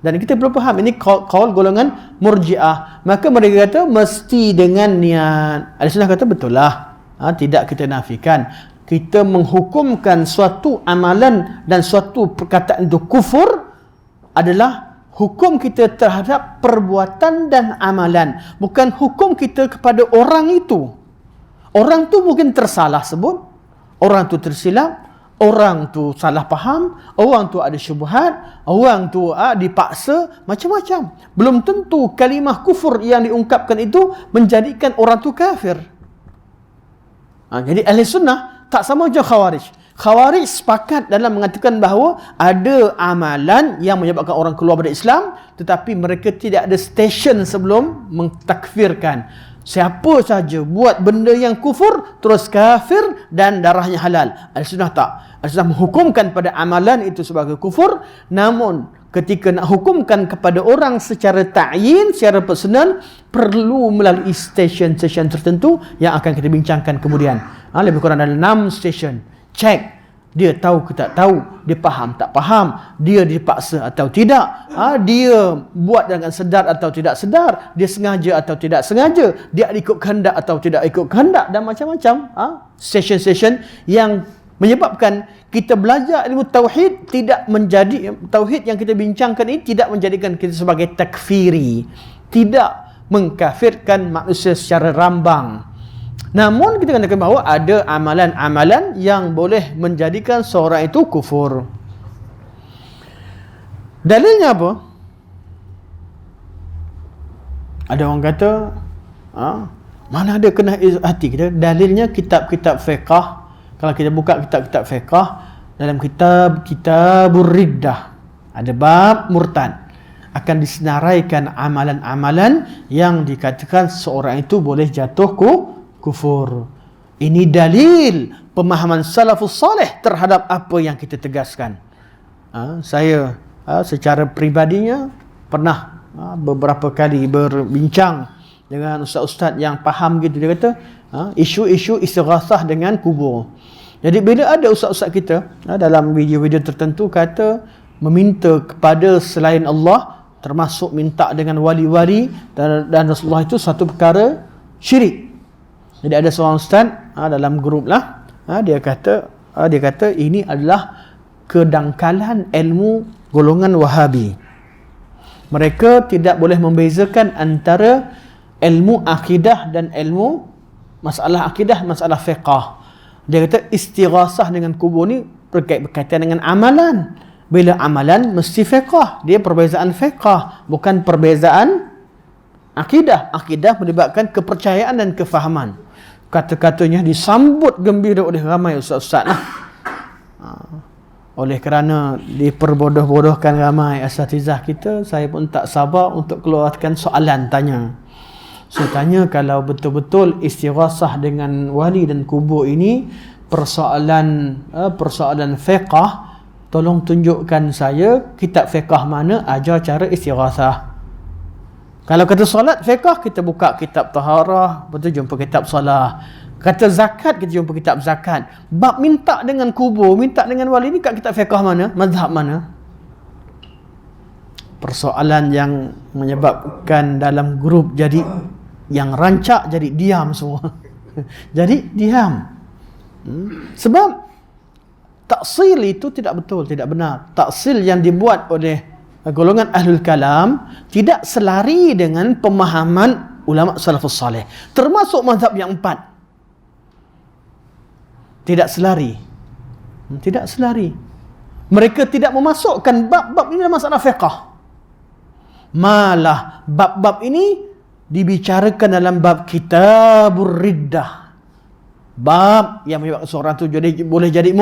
Dan kita perlu faham, ini kaul golongan Murji'ah. Maka mereka kata mesti dengan niat. Ahli-Sunnah kata betul lah, tidak kita nafikan. Kita menghukumkan suatu amalan dan suatu perkataan itu kufur adalah hukum kita terhadap perbuatan dan amalan, bukan hukum kita kepada orang itu. Orang tu mungkin tersalah sebut, orang tu tersilap, orang tu salah faham, orang tu ada syubhat, orang tu dipaksa, macam-macam. Belum tentu kalimah kufur yang diungkapkan itu menjadikan orang tu kafir. Jadi ahli sunnah tak sama macam Khawarij. Khawarij sepakat dalam mengatakan bahawa ada amalan yang menyebabkan orang keluar dari Islam, tetapi mereka tidak ada stesen sebelum mentakfirkan. Siapa saja buat benda yang kufur terus kafir dan darahnya halal. Al-Sunnah tak. Al-Sunnah menghukumkan pada amalan itu sebagai kufur, namun ketika nak hukumkan kepada orang secara ta'yin, secara personal, perlu melalui stesen-stesen tertentu yang akan kita bincangkan kemudian. Lebih kurang ada 6 stesen. Cek dia tahu ke tak tahu, dia faham tak faham, dia dipaksa atau tidak, dia buat dengan sedar atau tidak sedar, dia sengaja atau tidak sengaja, dia ikut kehendak atau tidak ikut kehendak, dan macam-macam stesen-stesen yang menyebabkan kita belajar ilmu tauhid tidak menjadi, tauhid yang kita bincangkan ini tidak menjadikan kita sebagai takfiri, tidak mengkafirkan manusia secara rambang. Namun kita katakan bahawa ada amalan-amalan yang boleh menjadikan seorang itu kufur. Dalilnya apa? Ada orang kata, mana ada kena hati kita? Dalilnya kitab-kitab fiqh. Kalau kita buka kitab-kitab fiqh, dalam kitabur riddah ada bab murtad, akan disenaraikan amalan-amalan yang dikatakan seorang itu boleh jatuh kufur. Ini dalil pemahaman salafus salih terhadap apa yang kita tegaskan. Saya secara pribadinya pernah beberapa kali berbincang dengan ustaz-ustaz yang faham gitu. Dia kata isu-isu istighathah dengan kubur. Jadi bila ada ustaz-ustaz kita dalam video-video tertentu kata meminta kepada selain Allah, termasuk minta dengan wali-wali dan Rasulullah, itu satu perkara syirik. Jadi ada seorang ustaz dalam grup lah, dia kata ini adalah kedangkalan ilmu golongan Wahabi. Mereka tidak boleh membezakan antara ilmu akidah dan ilmu masalah akidah, masalah fiqh. Dia kata istighasah dengan kubur ni berkaitan dengan amalan. Bila amalan mesti fiqh. Dia perbezaan fiqh, bukan perbezaan akidah. Akidah melibatkan kepercayaan dan kefahaman. Kata-katanya disambut gembira oleh ramai ustaz-ustaz lah. Oleh kerana diperbodoh-bodohkan ramai asatizah kita, saya pun tak sabar untuk keluarkan soalan tanya. Saya tanya, kalau betul-betul istighasah dengan wali dan kubur ini persoalan fiqh, tolong tunjukkan saya kitab fiqh mana ajar cara istighasah. Kalau kata solat fiqh, kita buka kitab taharah, betul jumpa kitab solat. Kata zakat, kita jumpa kitab zakat. Bab minta dengan kubur, minta dengan wali ni kat kitab fiqh mana? Mazhab mana? Persoalan yang menyebabkan dalam grup jadi yang rancak jadi diam semua. Jadi diam. Sebab taksil itu tidak betul, tidak benar. Taksil yang dibuat oleh golongan ahlul kalam tidak selari dengan pemahaman ulama salafus salih, termasuk mazhab yang 4. Tidak selari. Tidak selari. Mereka tidak memasukkan bab-bab ini dalam masalah fiqh. Malah bab-bab ini dibicarakan dalam bab kitabur riddah. Bab yang menyebabkan seorang itu boleh jadi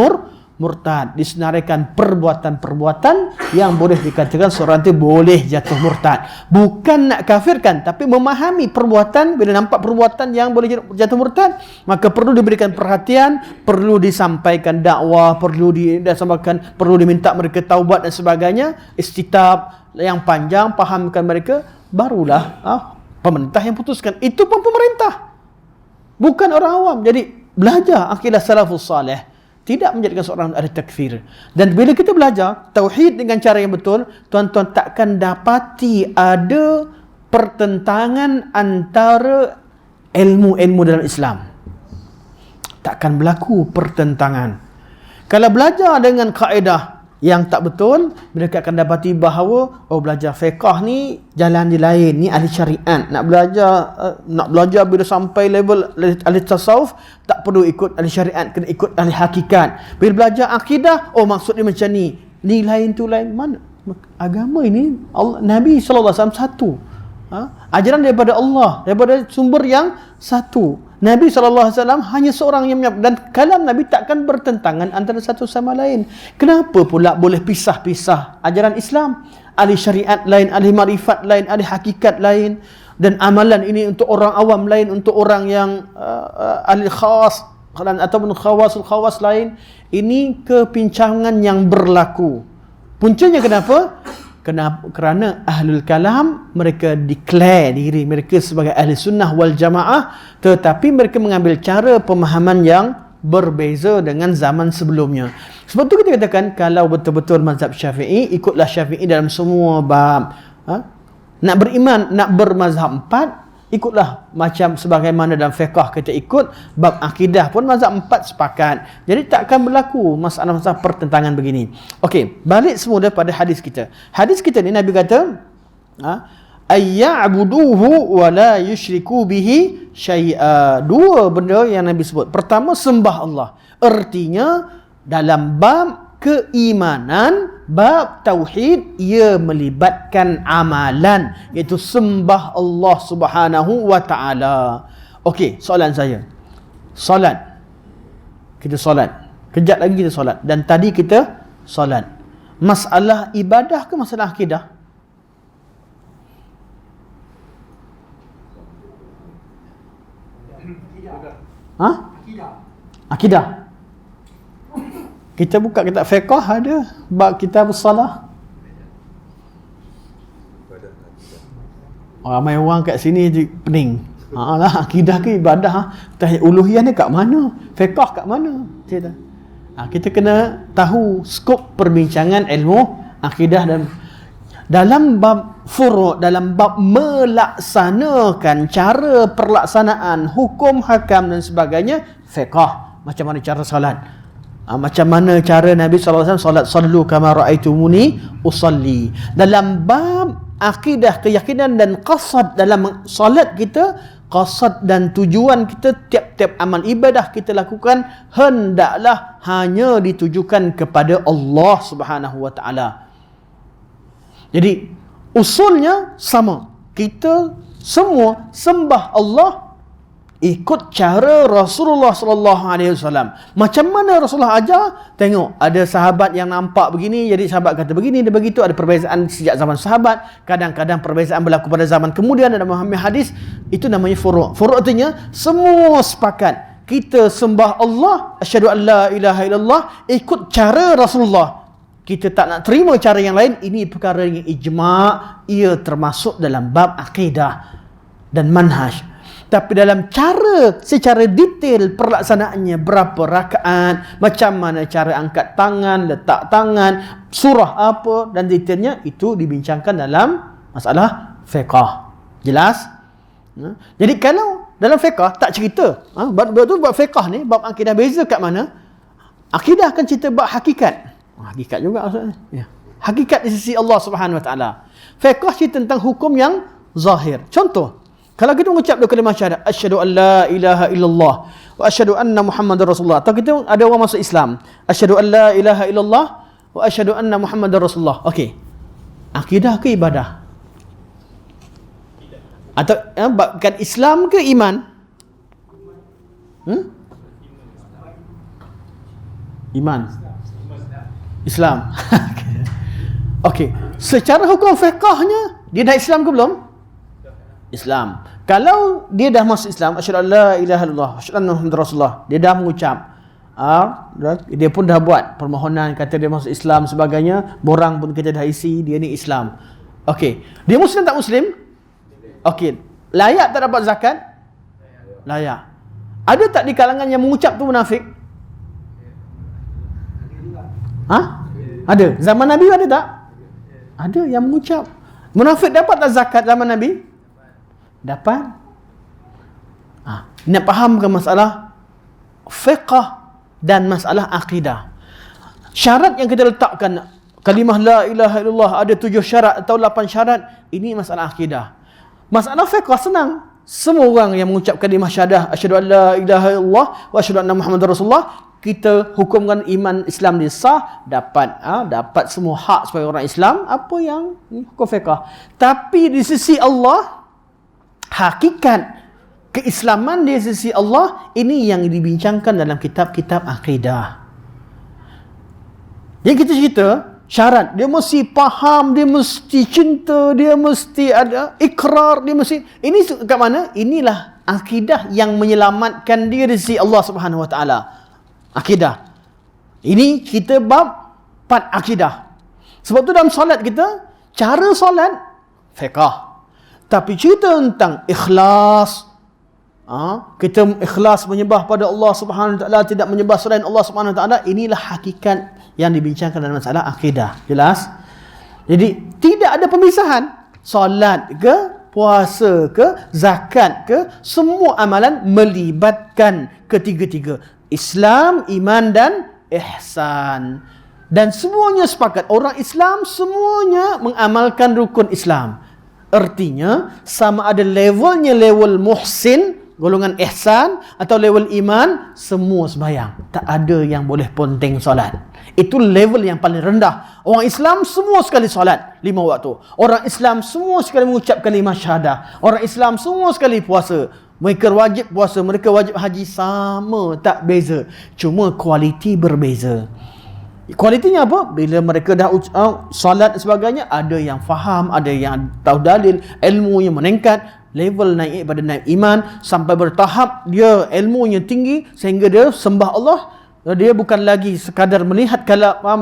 murtad. Disenaraikan perbuatan-perbuatan yang boleh dikatakan seorang itu boleh jatuh murtad. Bukan nak kafirkan, tapi memahami perbuatan. Bila nampak perbuatan yang boleh jatuh murtad, maka perlu diberikan perhatian, perlu disampaikan dakwah, perlu diminta mereka taubat dan sebagainya. Istitab yang panjang, fahamkan mereka, barulah pemerintah yang putuskan. Itu pun pemerintah, bukan orang awam. Jadi belajar akidah salafus salih, tidak menjadikan seorang ada takfir. Dan bila kita belajar tauhid dengan cara yang betul, tuan-tuan takkan dapati ada pertentangan antara ilmu-ilmu dalam Islam. Takkan berlaku pertentangan. Kalau belajar dengan kaedah yang tak betul, mereka akan dapati bahawa belajar fiqh ni jalan dia lain, ni ahli syariat. Nak belajar bila sampai level ahli tasawuf, tak perlu ikut ahli syariat, kena ikut ahli hakikat. Bila belajar akidah, maksud dia macam ni lain tu lain. Mana agama ini? Nabi SAW satu. Ajaran daripada Allah, daripada sumber yang satu. Nabi SAW hanya seorang yang menyampaikan, dan kalam Nabi takkan bertentangan antara satu sama lain. Kenapa pula boleh pisah-pisah ajaran Islam? Ahli syariat lain, ahli marifat lain, ahli hakikat lain, dan amalan ini untuk orang awam lain, untuk orang yang ahli khas ataupun khawasul khawas lain. Ini kepincangan yang berlaku. Puncanya kenapa? Kerana ahlul kalam mereka declare diri mereka sebagai ahli sunnah wal jamaah, tetapi mereka mengambil cara pemahaman yang berbeza dengan zaman sebelumnya. Sebab tu kita katakan, kalau betul-betul mazhab Syafi'i, ikutlah Syafi'i dalam semua bab. Nak beriman, nak bermazhab 4, ikutlah macam sebagaimana dalam fiqh kita ikut. Bab akidah pun mazhab 4 sepakat. Jadi takkan berlaku masalah-masalah pertentangan begini. Okey, balik semula pada hadis kita. Hadis kita ni Nabi kata, ayya'buduhu wa la yusyriku bihi syai'a. Dua benda yang Nabi sebut. Pertama, sembah Allah. Artinya dalam bab keimanan, bab tauhid, ia melibatkan amalan, iaitu sembah Allah Subhanahu wa taala. Okey, soalan saya. Solat. Kita solat. Kejap lagi kita solat. Dan tadi kita solat. Masalah ibadah ke masalah akidah? Akidah. Kita buka kitab fiqh, ada bab kitab salah. Ramai orang kat sini pening. Lah, akidah ke ibadah, uluhiyah ni kat mana? Fiqh kat mana? Kita kena tahu skop perbincangan ilmu akidah. Dan dalam bab furu', dalam bab melaksanakan, cara pelaksanaan, hukum, hakam dan sebagainya, fiqh. Macam mana cara salat? Macam mana cara Nabi SAW salat, sallu kama ra'aitumuni usalli. Dalam bab akidah, keyakinan dan qasad dalam salat kita, qasad dan tujuan kita, tiap-tiap amal ibadah kita lakukan hendaklah hanya ditujukan kepada Allah Subhanahu wa taala. Jadi usulnya sama. Kita semua sembah Allah ikut cara Rasulullah sallallahu alaihi wasallam. Macam mana Rasulullah ajar? Tengok, ada sahabat yang nampak begini, jadi sahabat kata begini, dia begitu. Ada perbezaan sejak zaman sahabat, kadang-kadang perbezaan berlaku pada zaman kemudian, ada memahami hadis. Itu namanya furu'. Furu' artinya semua sepakat kita sembah Allah, asyhadu an la ilaha illallah, ikut cara Rasulullah. Kita tak nak terima cara yang lain. Ini perkara yang ijma', ia termasuk dalam bab akidah dan manhaj. Tapi dalam cara, secara detail pelaksanaannya, berapa rakaat, macam mana cara angkat tangan, letak tangan, surah apa dan detailnya, itu dibincangkan dalam masalah fiqh. Jelas? Jadi kalau dalam fiqh tak cerita, bab fiqh ni, bab akidah beza kat mana? Akidah akan cerita bab hakikat. Hakikat juga maksudnya. Ya. Hakikat di sisi Allah Subhanahu wa taala. Fiqh cerita tentang hukum yang zahir. Contoh, kalau kita mengucap dua kalimah syahadat, asyhadu an la ilaha illallah wa asyhadu anna Muhammadar Rasulullah. Atau kita ada orang masuk Islam, asyhadu an la ilaha illallah wa asyhadu anna Muhammadar Rasulullah. Okey. Akidah ke ibadah? Atau bukan Islam ke iman? Iman. Islam. Okey. Secara hukum fiqhnya, dia dah Islam ke belum? Islam. Kalau dia dah masuk Islam, asyhadu an la ilaha illallah, asyhadu anna Muhammadar Rasulullah, dia dah mengucap, dia pun dah buat permohonan kata dia masuk Islam sebagainya, borang pun kita dah isi dia ni Islam. Okey, dia Muslim tak Muslim? Okey, layak tak dapat zakat? Layak. Ada tak di kalangan yang mengucap tu munafik? Ada. Zaman Nabi ada tak? Ada yang mengucap. Munafik dapat tak zakat zaman Nabi? Dapat. Nak fahamkan masalah fiqh dan masalah akidah. Syarat yang kita letakkan, kalimah la ilaha illallah ada 7 syarat atau 8 syarat, ini masalah akidah. Masalah fiqh senang. Semua orang yang mengucap kalimah syahadah asyhadu an la ilaha illallah wa asyhadu anna Muhammadar Rasulullah, kita hukumkan iman Islam dia sah, dapat semua hak sebagai orang Islam, apa yang hukum fiqh. Tapi di sisi Allah, hakikat keislaman di sisi Allah, ini yang dibincangkan dalam kitab-kitab akidah. Yang kita cerita, syarat, dia mesti faham, dia mesti cinta, dia mesti ada ikrar, dia mesti, ini kat mana? Inilah akidah yang menyelamatkan dia di sisi Allah Subhanahu wa taala. Akidah. Ini kita bab 4 akidah. Sebab tu dalam solat kita, cara solat fiqh. Tapi cerita tentang ikhlas, kita ikhlas menyembah pada Allah Subhanahu wa taala, tidak menyembah selain Allah Subhanahu wa taala, inilah hakikat yang dibincangkan dalam masalah akidah. Jelas? Jadi tidak ada pemisahan. Solat ke, puasa ke, zakat ke, semua amalan melibatkan ketiga-tiga. Islam, iman dan ihsan. Dan semuanya sepakat, orang Islam semuanya mengamalkan rukun Islam. Artinya sama ada levelnya level muhsin, golongan ihsan, atau level iman, semua sembahyang. Tak ada yang boleh ponteng solat. Itu level yang paling rendah. Orang Islam semua sekali solat 5 waktu. Orang Islam semua sekali mengucap kalimah syahadah. Orang Islam semua sekali puasa. Mereka wajib puasa, mereka wajib haji, sama, tak beza. Cuma kualiti berbeza. Kualitinya apa? Bila mereka dah solat dan sebagainya, ada yang faham, ada yang tahu dalil, ilmunya meningkat, level naik pada naik iman, sampai bertahap dia ilmunya tinggi sehingga dia sembah Allah. Dia bukan lagi sekadar melihat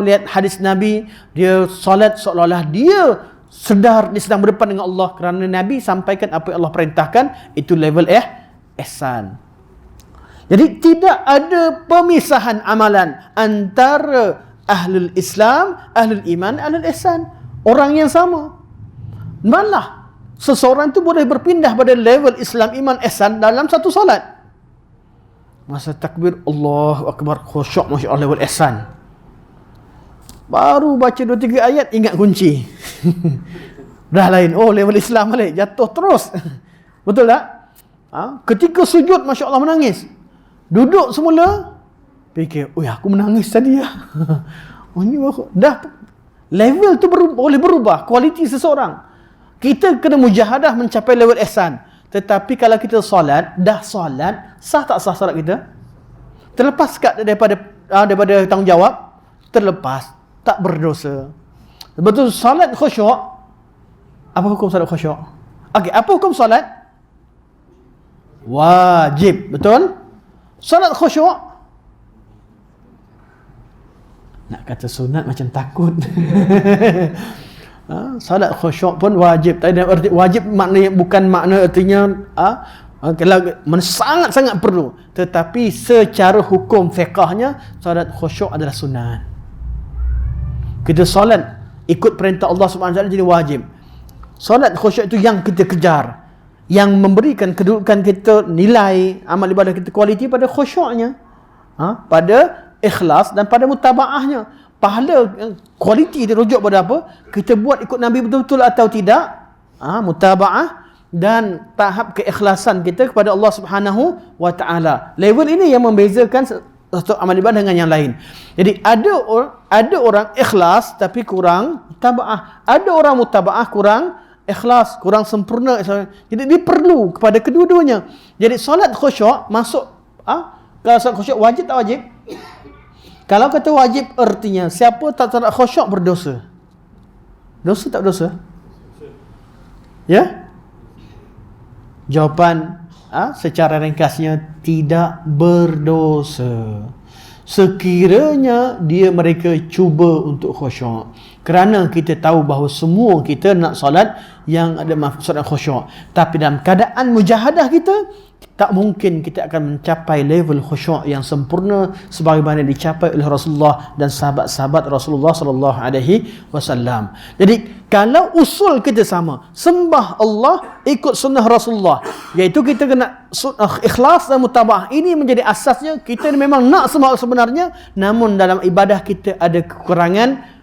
melihat hadis Nabi, dia solat seolah-olah dia sedar dia sedang berdepan dengan Allah kerana Nabi sampaikan apa yang Allah perintahkan. Itu level ihsan. Jadi tidak ada pemisahan amalan antara ahlul Islam, ahlul iman, ahlul ihsan. Orang yang sama. Malah seseorang itu boleh berpindah pada level Islam, iman, ihsan dalam satu solat. Masa takbir Allahu Akbar, khusyuk, Masya Allah, level ihsan. Baru baca 2-3 ayat, ingat kunci. Dah lain. Oh, level Islam balik. Jatuh terus. Betul tak? Ketika sujud, Masya Allah menangis. Duduk semula, fikir, aku menangis tadi ya. Dah level tu boleh berubah, kualiti seseorang. Kita kena mujahadah mencapai level ihsan. Tetapi kalau kita solat, sah tak sah solat kita? Terlepas daripada tanggungjawab? Terlepas, tak berdosa. Betul, solat khusyuk. Apa hukum solat khusyuk? Okey, apa hukum solat? Wajib, betul? Solat khusyuk, nak kata sunat macam takut. Solat khusyuk pun wajib. Wajib maknanya bukan makna artinya kalau sangat-sangat perlu. Tetapi secara hukum fiqahnya, solat khusyuk adalah sunat. Kita solat ikut perintah Allah SWT jadi wajib. Solat khusyuk itu yang kita kejar, yang memberikan kedudukan kita, nilai amal ibadah kita, kualiti pada khusyuknya, pada ikhlas dan pada mutabaahnya. Pahala kualiti dirujuk pada apa? Kita buat ikut Nabi betul-betul atau tidak, mutabaah dan tahap keikhlasan kita kepada Allah Subhanahu wa taala. Level ini yang membezakan satu amal ibadah dengan yang lain. Jadi ada orang ikhlas tapi kurang mutabaah, ada orang mutabaah kurang ikhlas, kurang sempurna. Jadi dia perlu kepada kedua-duanya. Jadi solat khusyuk masuk, kalau solat khusyuk wajib tak wajib? Kalau kata wajib, artinya siapa tak solat khusyuk berdosa. Dosa tak berdosa? Ya? Jawapan secara ringkasnya, tidak berdosa sekiranya mereka cuba untuk khusyuk. Kerana kita tahu bahawa semua kita nak solat yang ada solat khusyuk. Tapi dalam keadaan mujahadah kita, tak mungkin kita akan mencapai level khusyuk yang sempurna sebagaimana dicapai oleh Rasulullah dan sahabat-sahabat Rasulullah sallallahu alaihi wasallam. Jadi kalau usul kita sama, sembah Allah ikut sunnah Rasulullah, iaitu kita kena ikhlas dan mutabah. Ini menjadi asasnya. Kita memang nak sembah sebenarnya, namun dalam ibadah kita ada kekurangan,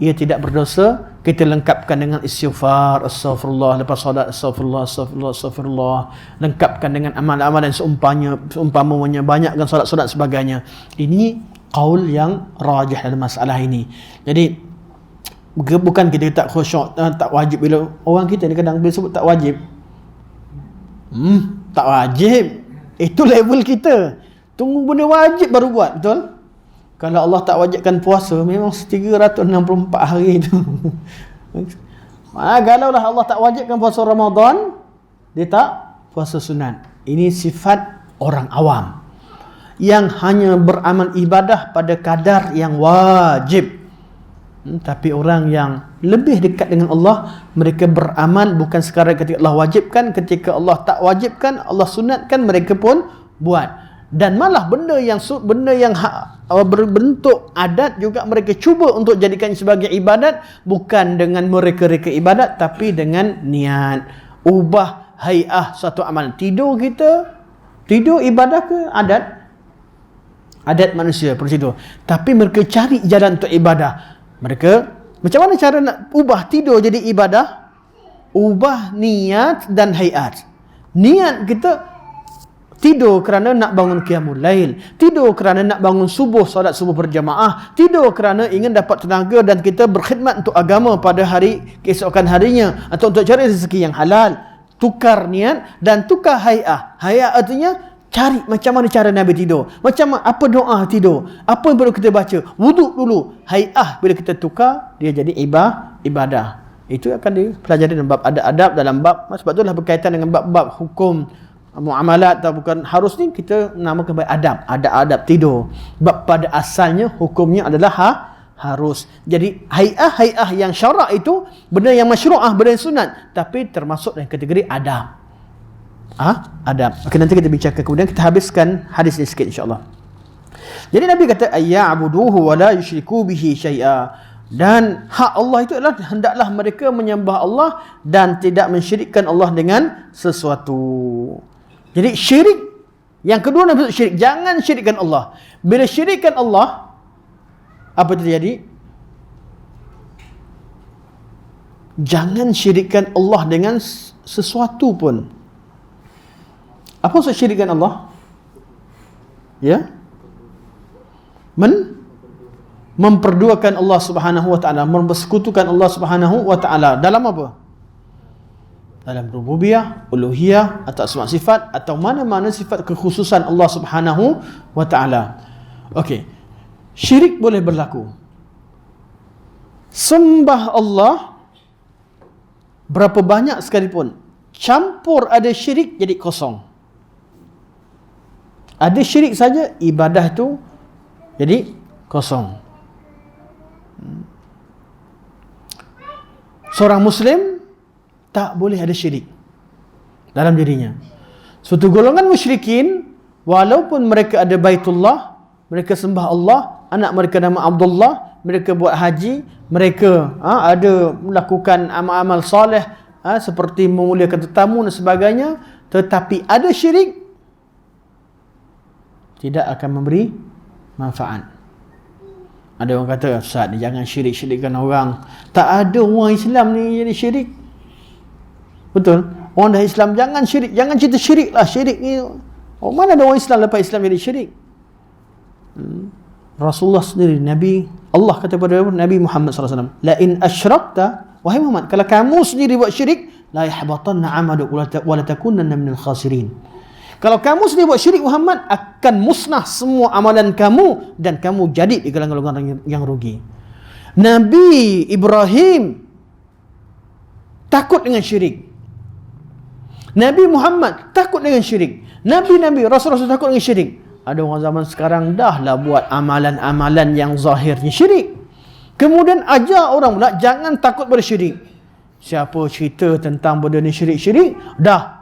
ia tidak berdosa. Kita lengkapkan dengan istighfar, astaghfirullah, lepas solat astaghfirullah, lengkapkan dengan amal-amal dan seumpamanya, banyakkan solat-solat sebagainya. Ini qaul yang rajih dalam masalah ini. Jadi bukan kita tak khusyuk, tak wajib. Bila orang kita ni kadang bila sebut tak wajib, tak wajib, itu level kita. Tunggu benda wajib baru buat, betul? Kalau Allah tak wajibkan puasa, memang 364 hari itu. Kalaulah Allah tak wajibkan puasa Ramadan, dia tak puasa sunat. Ini sifat orang awam yang hanya beramal ibadah pada kadar yang wajib. Tapi orang yang lebih dekat dengan Allah, mereka beramal bukan sekadar ketika Allah wajibkan, ketika Allah tak wajibkan, Allah sunatkan, mereka pun buat. Dan malah benda yang berbentuk adat juga mereka cuba untuk jadikan sebagai ibadat, bukan dengan mereka-reka ibadat, tapi dengan niat. Ubah hai'ah suatu amal. Tidur ibadah ke adat? Adat manusia perlu tidur. Tapi mereka cari jalan untuk ibadah. Mereka macam mana cara nak ubah tidur jadi ibadah? Ubah niat dan hai'at. Niat kita tidur kerana nak bangun qiyamul lail, tidur kerana nak bangun subuh, solat subuh berjamaah, tidur kerana ingin dapat tenaga dan kita berkhidmat untuk agama pada hari keesokan harinya, atau untuk cari rezeki yang halal. Tukar niat dan tukar hai'ah. Hai'ah artinya cari macam mana cara Nabi tidur, apa doa tidur, apa yang perlu kita baca, wuduk dulu. Hai'ah bila kita tukar, dia jadi ibadah. Itu akan dipelajari dalam bab adab-adab, dalam bab, sebab itulah berkaitan dengan bab-bab hukum muamalat atau bukan harus ni, kita namakan baik adab tidur. Sebab pada asalnya hukumnya adalah harus. Jadi hai'ah yang syarak itu benda yang masyru'ah, benda yang sunat, tapi termasuk dalam kategori adab. Adab. Okay, nanti kita bicarakan, kemudian kita habiskan hadis ini sikit insya-Allah. Jadi Nabi kata ayya'buduhu wa la yusyriku bihi syai'a. Dan hak Allah itu adalah hendaklah mereka menyembah Allah dan tidak mensyirikkan Allah dengan sesuatu. Jadi syirik yang kedua, Nabi syirik, jangan syirikkan Allah. Bila syirikkan Allah, apa terjadi? Jangan syirikkan Allah dengan sesuatu pun. Apa maksud syirik dengan Allah? Ya? Memperduakan Allah Subhanahu wa taala, mempersekutukan Allah Subhanahu wa taala dalam apa? Dalam rububiyah, uluhiyah, atau asma sifat, atau mana-mana sifat kekhususan Allah Subhanahu wa taala. Okey. Syirik boleh berlaku. Sembah Allah berapa banyak sekalipun, campur ada syirik jadi kosong. Ada syirik saja, ibadah tu jadi kosong. Seorang Muslim tak boleh ada syirik dalam dirinya. Suatu golongan musyrikin, walaupun mereka ada Baitullah, mereka sembah Allah, anak mereka nama Abdullah, mereka buat haji, mereka ada melakukan amal-amal soleh, seperti memuliakan tetamu dan sebagainya, tetapi ada syirik, tidak akan memberi manfaat. Ada orang kata, Ustaz ni jangan syirik-syirikkan orang. Tak ada orang Islam ni jadi syirik. Betul? Orang dah Islam jangan syirik, jangan cerita syirik lah. Syirik ni, mana ada orang Islam lepas Islam jadi syirik? Rasulullah sendiri, Nabi, Allah kata kepada Nabi Muhammad SAW, la in asyrakta, wahai Muhammad, kalau kamu sendiri buat syirik, la yahbatanna amaluk wa la takunanna minal khasirin. Kalau kamu sendiri buat syirik, Muhammad, akan musnah semua amalan kamu dan kamu jadi di kalangan orang yang rugi. Nabi Ibrahim takut dengan syirik. Nabi Muhammad takut dengan syirik. Nabi-nabi, Rasul-Rasul takut dengan syirik. Ada orang zaman sekarang dahlah buat amalan-amalan yang zahirnya syirik. Kemudian ajar orang pula jangan takut pada syirik. Siapa cerita tentang benda ni syirik-syirik, dah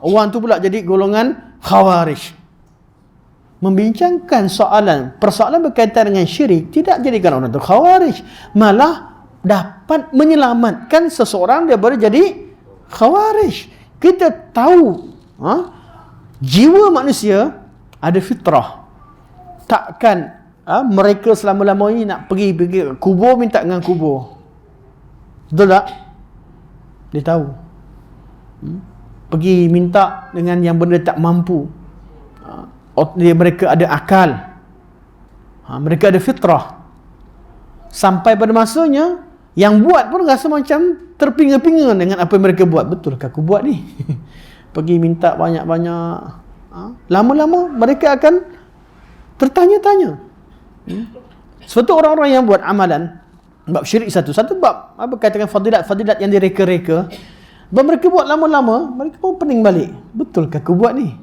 orang tu pula jadi golongan Khawarij. Membincangkan persoalan berkaitan dengan syirik tidak jadikan orang tu Khawarij, malah dapat menyelamatkan seseorang daripada jadi Khawarij. Kita tahu jiwa manusia ada fitrah. Takkan mereka selama-lamanya nak pergi kubur minta dengan kubur. Betul tak? Dia tahu. Pergi minta dengan yang benda tak mampu. Mereka ada akal. Mereka ada fitrah. Sampai pada masanya, yang buat pun rasa macam terpinga-pinga dengan apa yang mereka buat. Betulkah aku buat ni? Pergi minta banyak-banyak. Lama-lama mereka akan tertanya-tanya. Sebab tu orang-orang yang buat amalan bab syirik satu bab berkaitan dengan fadilat-fadilat yang direka-reka. Mereka buat lama-lama, mereka pun pening balik. Betulkah aku buat ni?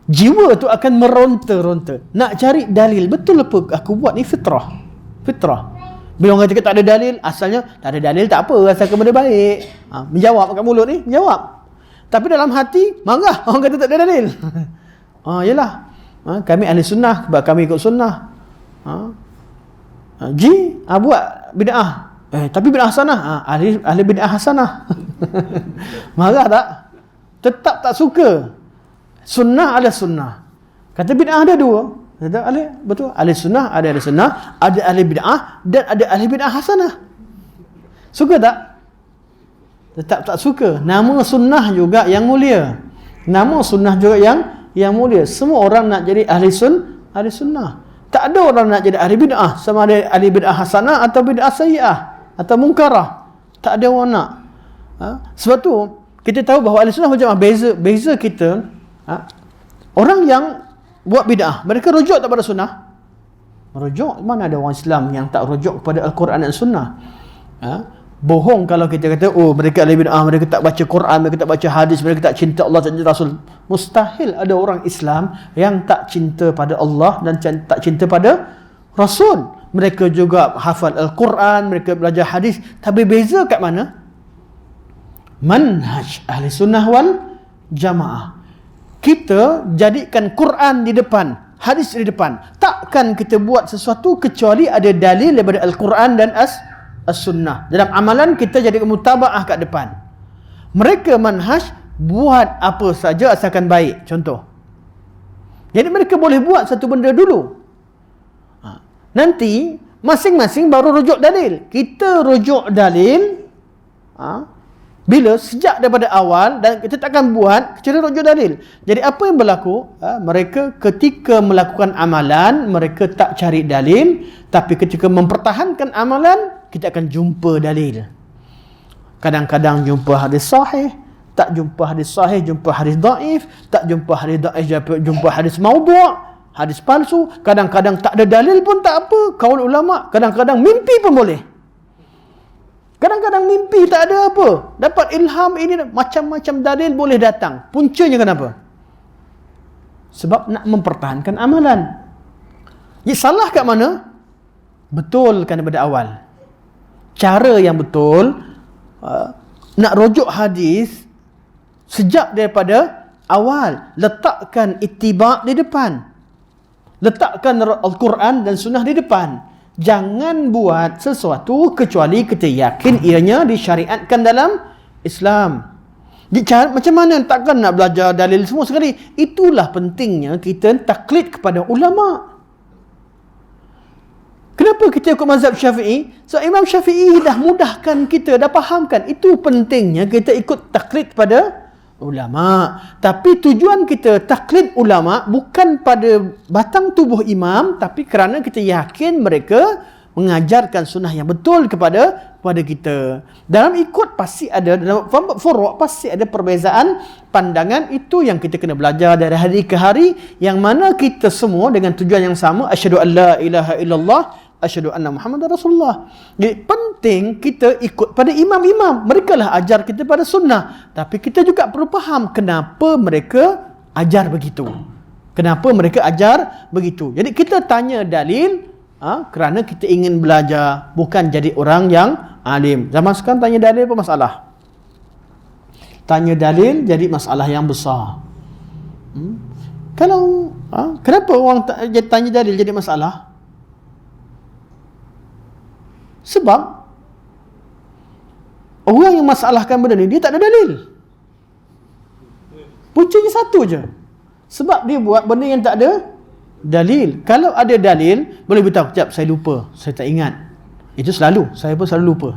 Jiwa tu akan meronta-ronta. Nak cari dalil. Betul apa aku buat ni? Fitrah. Bila orang kata tak ada dalil, asalnya tak ada dalil tak apa, asalkan benda baik. Menjawab kat mulut ni, menjawab. Tapi dalam hati, marah orang kata tak ada dalil. Yelah. Kami ahli sunnah, sebab kami ikut sunnah. Buat bid'ah. Tapi bid'ah hasanah. Ahli bid'ah hasanah. Marah tak? Tetap tak suka. Sunnah ada sunnah. Kata bid'ah ada dua. Kata betul. Ahli sunnah, ada ahli sunnah, ada ahli bid'ah dan ada ahli bid'ah hasanah. Suka tak? Tetap tak suka. Nama sunnah juga yang mulia. Nama sunnah juga yang mulia. Semua orang nak jadi ahli sunnah. Tak ada orang nak jadi ahli bid'ah, sama ada ahli bid'ah hasanah atau bid'ah sayyi'ah atau munkarah. Tak ada orang nak. Sebab tu kita tahu bahawa ahli sunnah macam beza kita. Orang yang buat bid'ah, mereka rujuk tak pada sunnah? Rujuk. Mana ada orang Islam yang tak rujuk kepada Al-Quran dan sunnah? Bohong kalau kita kata mereka ahli bid'ah, mereka tak baca Quran, mereka tak baca hadis, mereka tak cinta Allah dan Rasul. Mustahil ada orang Islam yang tak cinta pada Allah dan tak cinta pada Rasul. Mereka juga hafal Al-Quran, mereka belajar hadis, tapi beza kat mana? Manhaj ahli sunnah wal jamaah. Kita jadikan Quran di depan, hadis di depan. Takkan kita buat sesuatu kecuali ada dalil daripada Al-Quran dan As-Sunnah. Dalam amalan kita jadikan mutabaah kat depan. Mereka manhaj buat apa saja asalkan baik. Contoh. Jadi mereka boleh buat satu benda dulu. Nanti masing-masing baru rujuk dalil. Kita rujuk dalil. Bila sejak daripada awal dan kita takkan buat kecuali rujuk dalil. Jadi apa yang berlaku? Mereka ketika melakukan amalan, mereka tak cari dalil, tapi ketika mempertahankan amalan, kita akan jumpa dalil. Kadang-kadang jumpa hadis sahih, tak jumpa hadis sahih, jumpa hadis dhaif, tak jumpa hadis dhaif, jumpa hadis maudhu', hadis palsu. Kadang-kadang tak ada dalil pun tak apa, kaul ulama. Kadang-kadang mimpi pun boleh. Kadang-kadang mimpi tak ada apa, dapat ilham ini, macam-macam dalil boleh datang. Puncanya kenapa? Sebab nak mempertahankan amalan. Jadi salah kat mana? Betulkan daripada awal. Cara yang betul, nak rujuk hadis sejak daripada awal. Letakkan ittiba' di depan. Letakkan Al-Quran dan Sunnah di depan. Jangan buat sesuatu kecuali kita yakin ianya disyariatkan dalam Islam. Macam mana? Takkan nak belajar dalil semua sekali. Itulah pentingnya kita taklid kepada ulama. Kenapa kita ikut mazhab Syafi'i? So Imam Syafi'i dah mudahkan kita, dah fahamkan. Itu pentingnya kita ikut taklid kepada ulama. Tapi tujuan kita taklid ulama bukan pada batang tubuh imam, tapi kerana kita yakin mereka mengajarkan sunnah yang betul kepada kita. Dalam ikut pasti ada, dalam furu' pasti ada perbezaan pandangan. Itu yang kita kena belajar dari hari ke hari, yang mana kita semua dengan tujuan yang sama, asyhadu an la ilaha illallah, asyhadu anna Muhammadar Rasulullah. Jadi penting kita ikut pada imam-imam. Mereka lah ajar kita pada sunnah. Tapi kita juga perlu faham kenapa mereka ajar begitu. Kenapa mereka ajar begitu. Jadi kita tanya dalil kerana kita ingin belajar, bukan jadi orang yang alim. Zaman sekarang tanya dalil apa masalah? Tanya dalil jadi masalah yang besar. Kalau kenapa orang tanya dalil jadi masalah? Sebab orang yang masalahkan benda ni, dia tak ada dalil. Puncanya satu je. Sebab dia buat benda yang tak ada dalil. Kalau ada dalil, boleh beritahu, sekejap saya lupa, saya tak ingat. Itu selalu, saya pun selalu lupa.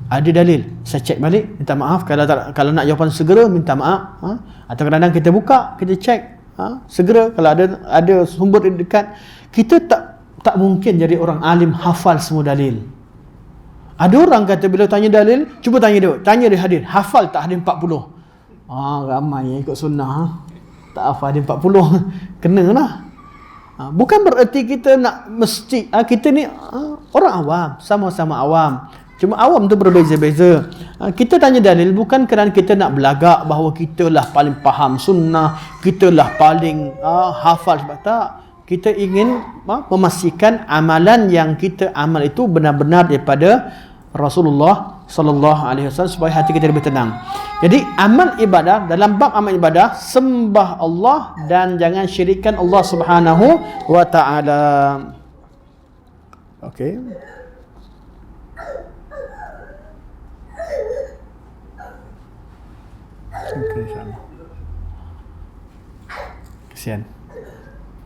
Ada dalil, saya cek balik, minta maaf. Kalau nak jawapan segera, minta maaf. Atau kadang-kadang kita buka, kita cek segera. Kalau ada sumber dekat, kita tak mungkin jadi orang alim hafal semua dalil. Ada orang kata bila tanya dalil, cuba tanya dia hadis, hafal tak hadis 40? Ramai yang ikut sunnah tak hafal hadis 40. Kenalah. Bukan bererti kita nak mesti kita ni orang awam, sama-sama awam. Cuma awam tu berbeza-beza. Kita tanya dalil bukan kerana kita nak belagak bahawa kita lah paling faham sunnah, kita lah paling hafal, sebab tak. Kita ingin memastikan amalan yang kita amal itu benar-benar daripada Rasulullah sallallahu alaihi wasallam, supaya hati kita lebih tenang. Jadi amal ibadah, dalam bab amal ibadah, sembah Allah dan jangan syirikkan Allah Subhanahu wa taala. Okey. Okey, insya-Allah. Kesian.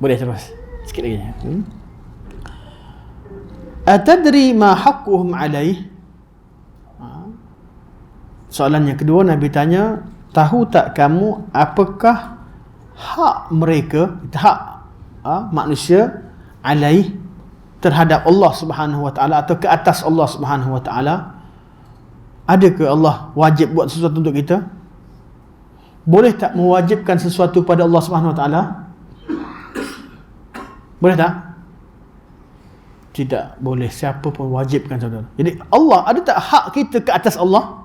Boleh terus sikit lagi. Atadri ma haqquhum alaih? Soalan yang kedua, Nabi tanya, tahu tak kamu apakah hak mereka, hak manusia alaih, terhadap Allah Subhanahu wa taala, atau ke atas Allah Subhanahu wa taala? Adakah Allah wajib buat sesuatu untuk kita? Boleh tak mewajibkan sesuatu pada Allah Subhanahu wa taala? Boleh tak? Tidak boleh. Siapa pun wajibkan saudara. Jadi Allah, ada tak hak kita ke atas Allah?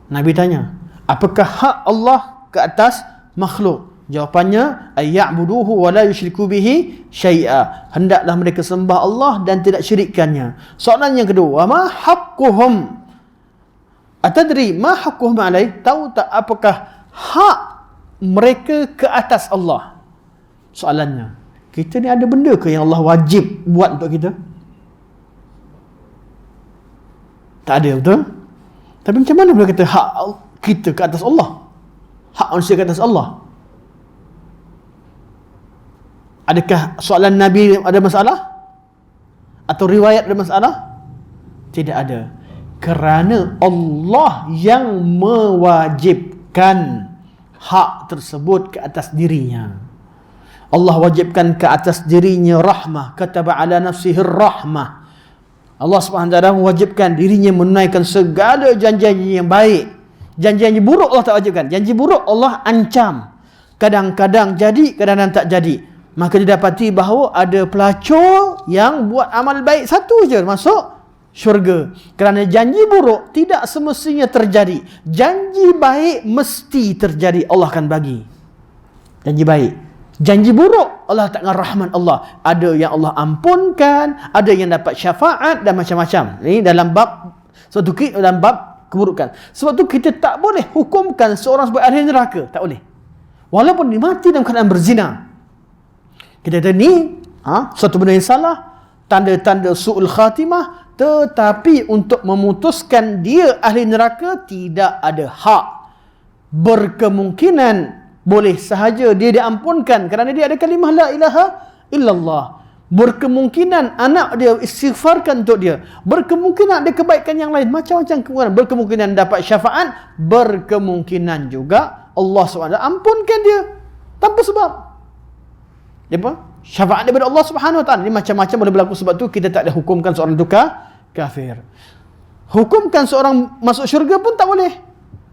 Nabi tanya, apakah hak Allah ke atas makhluk? Jawapannya, ayya'buduhu wa la yusyriku bihi syai'a. Hendaklah mereka sembah Allah dan tidak syirikkannya. Soalan yang kedua, ma haqquhum? Atadri ma haqquhum alaih? Tahu tak apakah hak mereka ke atas Allah? Soalannya, kita ni ada benda ke yang Allah wajib buat untuk kita? Tak ada, betul? Tapi macam mana boleh kata hak kita ke atas Allah? Hak manusia ke atas Allah? Adakah soalan Nabi ada masalah? Atau riwayat ada masalah? Tidak ada. kerana Allah yang mewajibkan hak tersebut ke atas dirinya. Allah wajibkan ke atas dirinya rahmah, kataba ala nafsihi rahmah. Allah Subhanahu wa taala mewajibkan dirinya menunaikan segala janji-janji yang baik. Janji-janji buruk Allah tak wajibkan. Janji buruk Allah ancam. Kadang-kadang jadi, kadang-kadang tak jadi. Maka didapati bahawa ada pelacur yang buat amal baik satu je masuk syurga. Kerana janji buruk tidak semestinya terjadi. Janji baik mesti terjadi. Allah akan bagi janji baik. Janji buruk Allah tak dengan rahmat Allah. Ada yang Allah ampunkan, ada yang dapat syafaat dan macam-macam. Ini dalam bab suatu dalam bab keburukan. Sebab tu kita tak boleh hukumkan seorang sebagai ahli neraka, tak boleh. Walaupun dia mati dalam keadaan berzina. Kita kata ni suatu benda yang salah, tanda-tanda su'ul khatimah, tetapi untuk memutuskan dia ahli neraka tidak ada hak. Berkemungkinan boleh sahaja dia diampunkan kerana dia ada kalimah la ilaha illallah. Berkemungkinan anak dia istighfarkan untuk dia. Berkemungkinan ada kebaikan yang lain, macam-macam kemungkinan. Berkemungkinan dapat syafaat, berkemungkinan juga Allah SWT ampunkan dia tanpa sebab. Apa? Syafaat daripada Allah Subhanahu wa taala. Ini macam-macam boleh berlaku, sebab tu kita tak ada hukumkan seorang itu kafir. Hukumkan seorang masuk syurga pun tak boleh.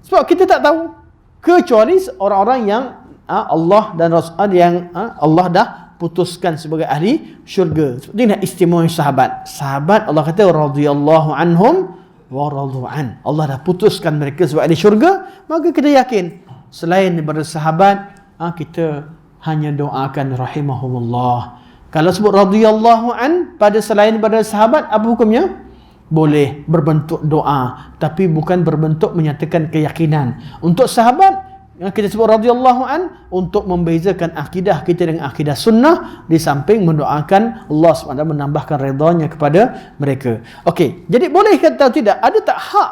Sebab kita tak tahu. Kecuali orang-orang yang Allah dan Rasul yang Allah dah putuskan sebagai ahli syurga. Seperti nak istimewa sahabat. Sahabat Allah kata radhiyallahu anhum wa radu an. Allah dah putuskan mereka sebagai ahli syurga, maka kita yakin selain daripada sahabat kita hanya doakan rahimahumullah. Kalau sebut radhiyallahu an pada selain daripada sahabat, apa hukumnya? Boleh berbentuk doa, tapi bukan berbentuk menyatakan keyakinan. Untuk sahabat yang kita sebut radhiyallahu an untuk membezakan akidah kita dengan akidah sunnah, di samping mendoakan Allah SWT menambahkan redanya kepada mereka. Okey, jadi boleh kata tidak? Ada tak hak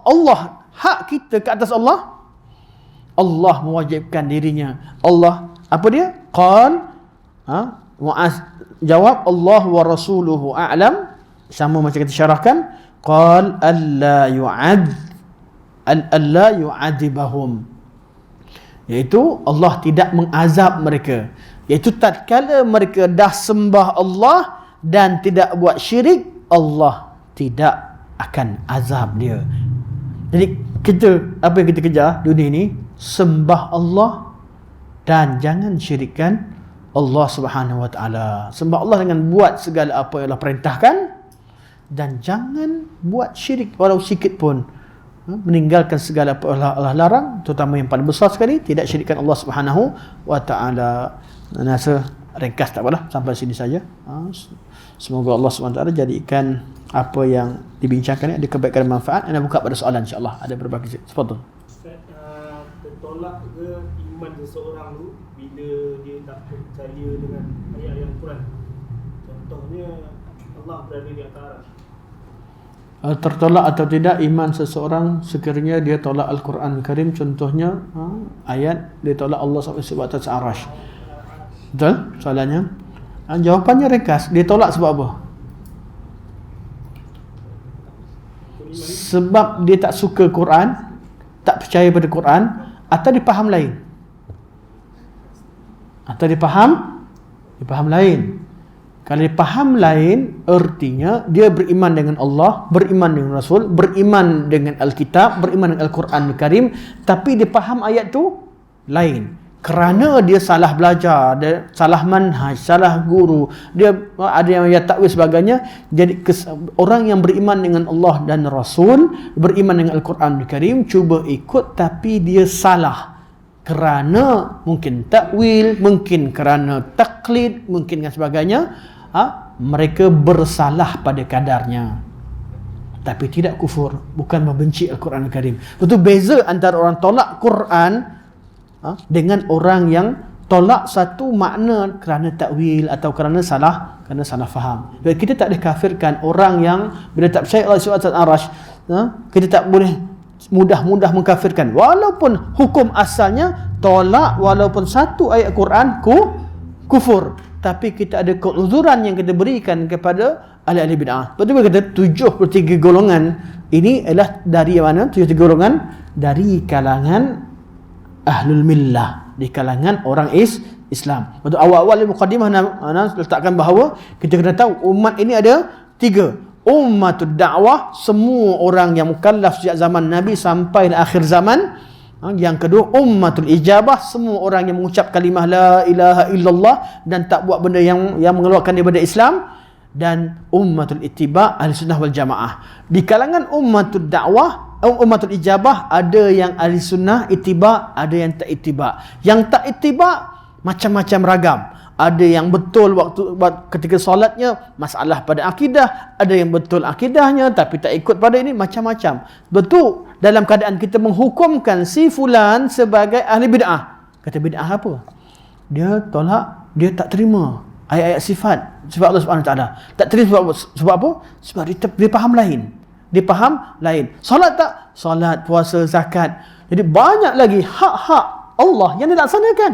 Allah, hak kita ke atas Allah? Allah mewajibkan dirinya. Allah apa dia? Qal jawab Allah wa rasuluhu a'lam. Sama macam kita syarahkan, qal alla yu'adzibahum, iaitu Allah tidak mengazab mereka, iaitu tatkala mereka dah sembah Allah dan tidak buat syirik, Allah tidak akan azab dia. Jadi kita, apa yang kita kejar dunia ini, sembah Allah dan jangan syirikkan Allah Subhanahu wa taala. Sembah Allah dengan buat segala apa yang Allah perintahkan, dan jangan buat syirik walau sikit pun. Meninggalkan segala apa Allah larang, terutama yang paling besar sekali, tidak syirikkan Allah Subhanahu wa taala. Rasa ringkas tak apalah, sampai sini saja. Semoga Allah Subhanahu wa taala jadikan apa yang dibincangkan ini ada kebaikan dan manfaat. Anda buka pada soalan insya-Allah. Ada berbagai sepotong. Tertolak ke iman seseorang tu bila dia tak percaya dengan ayat-ayat Al-Quran? Contohnya Allah berada di atas. Tertolak atau tidak iman seseorang sekiranya dia tolak Al-Quran Karim, contohnya ayat dia tolak Allah sebab atas arash. Betul soalannya? Jawapannya ringkas, dia tolak sebab apa? Sebab dia tak suka Quran, tak percaya pada Quran, atau dia faham lain. Atau dia faham lain. Kalau dia faham lain, artinya dia beriman dengan Allah, beriman dengan Rasul, beriman dengan Alkitab, beriman dengan Al-Quran Al-Karim, tapi dia faham ayat tu lain. Kerana dia salah belajar, dia salah manhaj, salah guru, dia ada yang takwil sebagainya. Jadi orang yang beriman dengan Allah dan Rasul, beriman dengan Al-Quran Al-Karim, cuba ikut tapi dia salah. Kerana mungkin takwil, mungkin kerana taklid, mungkin dan sebagainya, mereka bersalah pada kadarnya, tapi tidak kufur, bukan membenci Al-Quran Al-Karim. Itu beza antara orang tolak Quran dengan orang yang tolak satu makna kerana takwil atau kerana salah faham. Jadi kita tak dikafirkan orang yang bila tak percaya Allah SWT Arash, kita tak boleh mudah-mudah mengkafirkan, walaupun hukum asalnya tolak walaupun satu ayat Quran kufur, tapi kita ada keuzuran yang kita berikan kepada ahli-ahli bid'ah. Betul dia kata 73 golongan ini adalah dari mana? 73 golongan dari kalangan ahlul millah, di kalangan orang Islam. Betul, awal-awal mukadimah ana letakkan bahawa kita kena tahu umat ini ada 3. Ummatud dakwah, semua orang yang mukallaf sejak zaman Nabi sampai akhir zaman. Yang kedua, ummatul ijabah, semua orang yang mengucap kalimah la ilaha illallah dan tak buat benda yang mengeluarkan daripada Islam. Dan ummatul ittiba, ahli sunnah wal jamaah. Di kalangan ummatul dakwah, ummatul ijabah, ada yang ahli sunnah ittiba, ada yang tak ittiba. Yang tak ittiba macam-macam ragam. Ada yang betul waktu ketika solatnya masalah pada akidah, ada yang betul akidahnya tapi tak ikut pada ini, macam-macam. Betul dalam keadaan kita menghukumkan si fulan sebagai ahli bid'ah. Kata bid'ah apa? Dia tolak, dia tak terima ayat-ayat sifat Allah Subhanahu taala. Tak terima sebab apa? Sebab dia faham lain. Dia faham lain. Solat tak? Solat, puasa, zakat. Jadi banyak lagi hak-hak Allah yang dilaksanakan.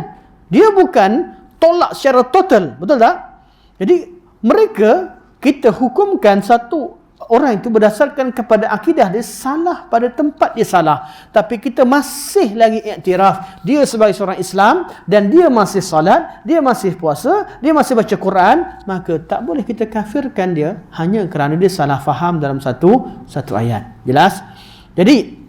Dia bukan tolak secara total, betul tak? Jadi mereka, kita hukumkan satu orang itu berdasarkan kepada akidah dia salah pada tempat dia salah, tapi kita masih lagi iktiraf dia sebagai seorang Islam dan dia masih salat, dia masih puasa, dia masih baca Quran, maka tak boleh kita kafirkan dia hanya kerana dia salah faham dalam satu ayat. Jelas? Jadi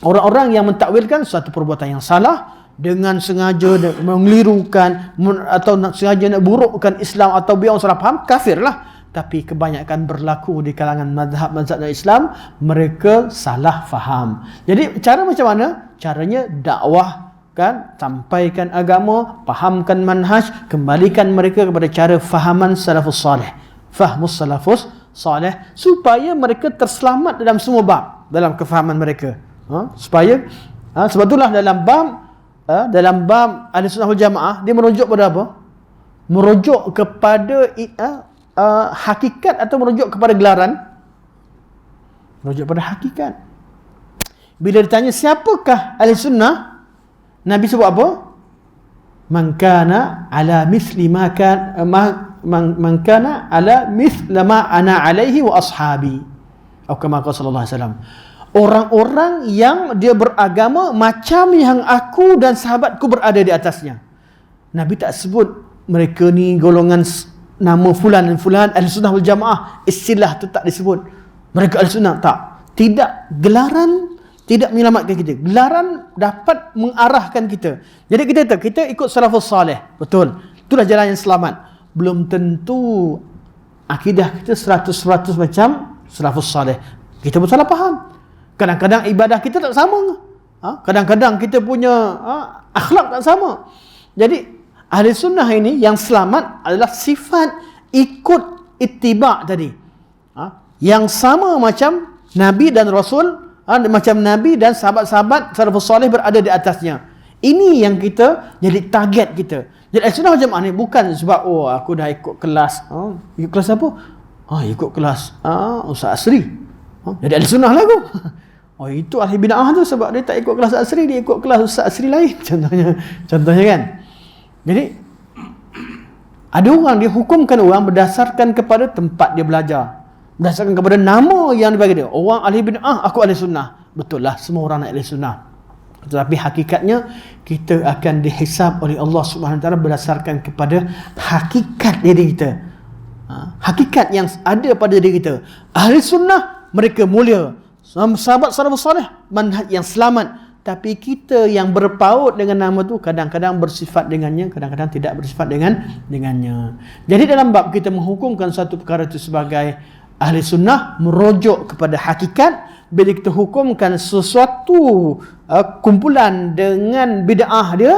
orang-orang yang mentakwilkan satu perbuatan yang salah dengan sengaja mengelirukan atau sengaja nak burukkan Islam atau biar orang salah faham, kafirlah. Tapi kebanyakan berlaku di kalangan mazhab Islam, mereka salah faham. Jadi cara macam mana? Caranya dakwah, kan, sampaikan agama, fahamkan manhaj, kembalikan mereka kepada cara fahaman salafus salih, fahmus salafus salih, supaya mereka terselamat dalam semua bab, dalam kefahaman mereka. Sebab itulah dalam bab Ahlussunnah wal Jamaah dia merujuk pada apa? Merujuk kepada hakikat atau merujuk kepada gelaran? Merujuk pada hakikat. Bila ditanya siapakah Ahlussunnah, Nabi sebut apa? Man kana ala mithli ma kana man kana ala mithla ma ana alaihi wa ashabi. Atau kama qala sallallahu alaihi wasallam. Orang-orang yang dia beragama macam yang aku dan sahabatku berada di atasnya. Nabi tak sebut mereka ni golongan nama fulan dan fulan Ahlussunnah wal Jamaah. Istilah tu tak disebut. Mereka Ahlussunnah, tak. Tidak. Gelaran tidak menyelamatkan kita. Gelaran dapat mengarahkan kita. Jadi kita ikut salafus salih. Betul. Itulah jalan yang selamat. Belum tentu akidah kita 100% macam salafus salih. Kita pun salah faham. Kadang-kadang ibadah kita tak sama. Kadang-kadang kita punya akhlak tak sama. Jadi ahli sunnah ini yang selamat adalah sifat ikut ittiba tadi. Yang sama macam Nabi dan Rasul, macam Nabi dan sahabat-sahabat salafus salih berada di atasnya. Ini yang kita jadi target kita. Jadi ahli sunnah macam ni bukan sebab aku dah ikut kelas. Ikut kelas apa? Ikut kelas Ustaz Asri. Jadi ahli sunnah lah aku. Itu ahli bid'ah tu sebab dia tak ikut kelas Asri, dia ikut kelas Ustaz Asri lain. Contohnya kan. Jadi ada orang dia hukumkan orang berdasarkan kepada tempat dia belajar, berdasarkan kepada nama yang dibagi dia. Orang ahli bid'ah, aku ahli sunnah. Betul lah, semua orang nak ahli sunnah. Tetapi hakikatnya kita akan dihisab oleh Allah Subhanahu Wa Taala berdasarkan kepada hakikat diri kita. Hakikat yang ada pada diri kita. Ahli sunnah mereka mulia. Sahabat salafus salih manhaj yang selamat, tapi kita yang berpaut dengan nama tu kadang-kadang bersifat dengannya, kadang-kadang tidak bersifat dengannya. Jadi dalam bab kita menghukumkan satu perkara itu sebagai ahli sunnah, merujuk kepada hakikat. Bila kita hukumkan sesuatu kumpulan dengan bid'ah dia,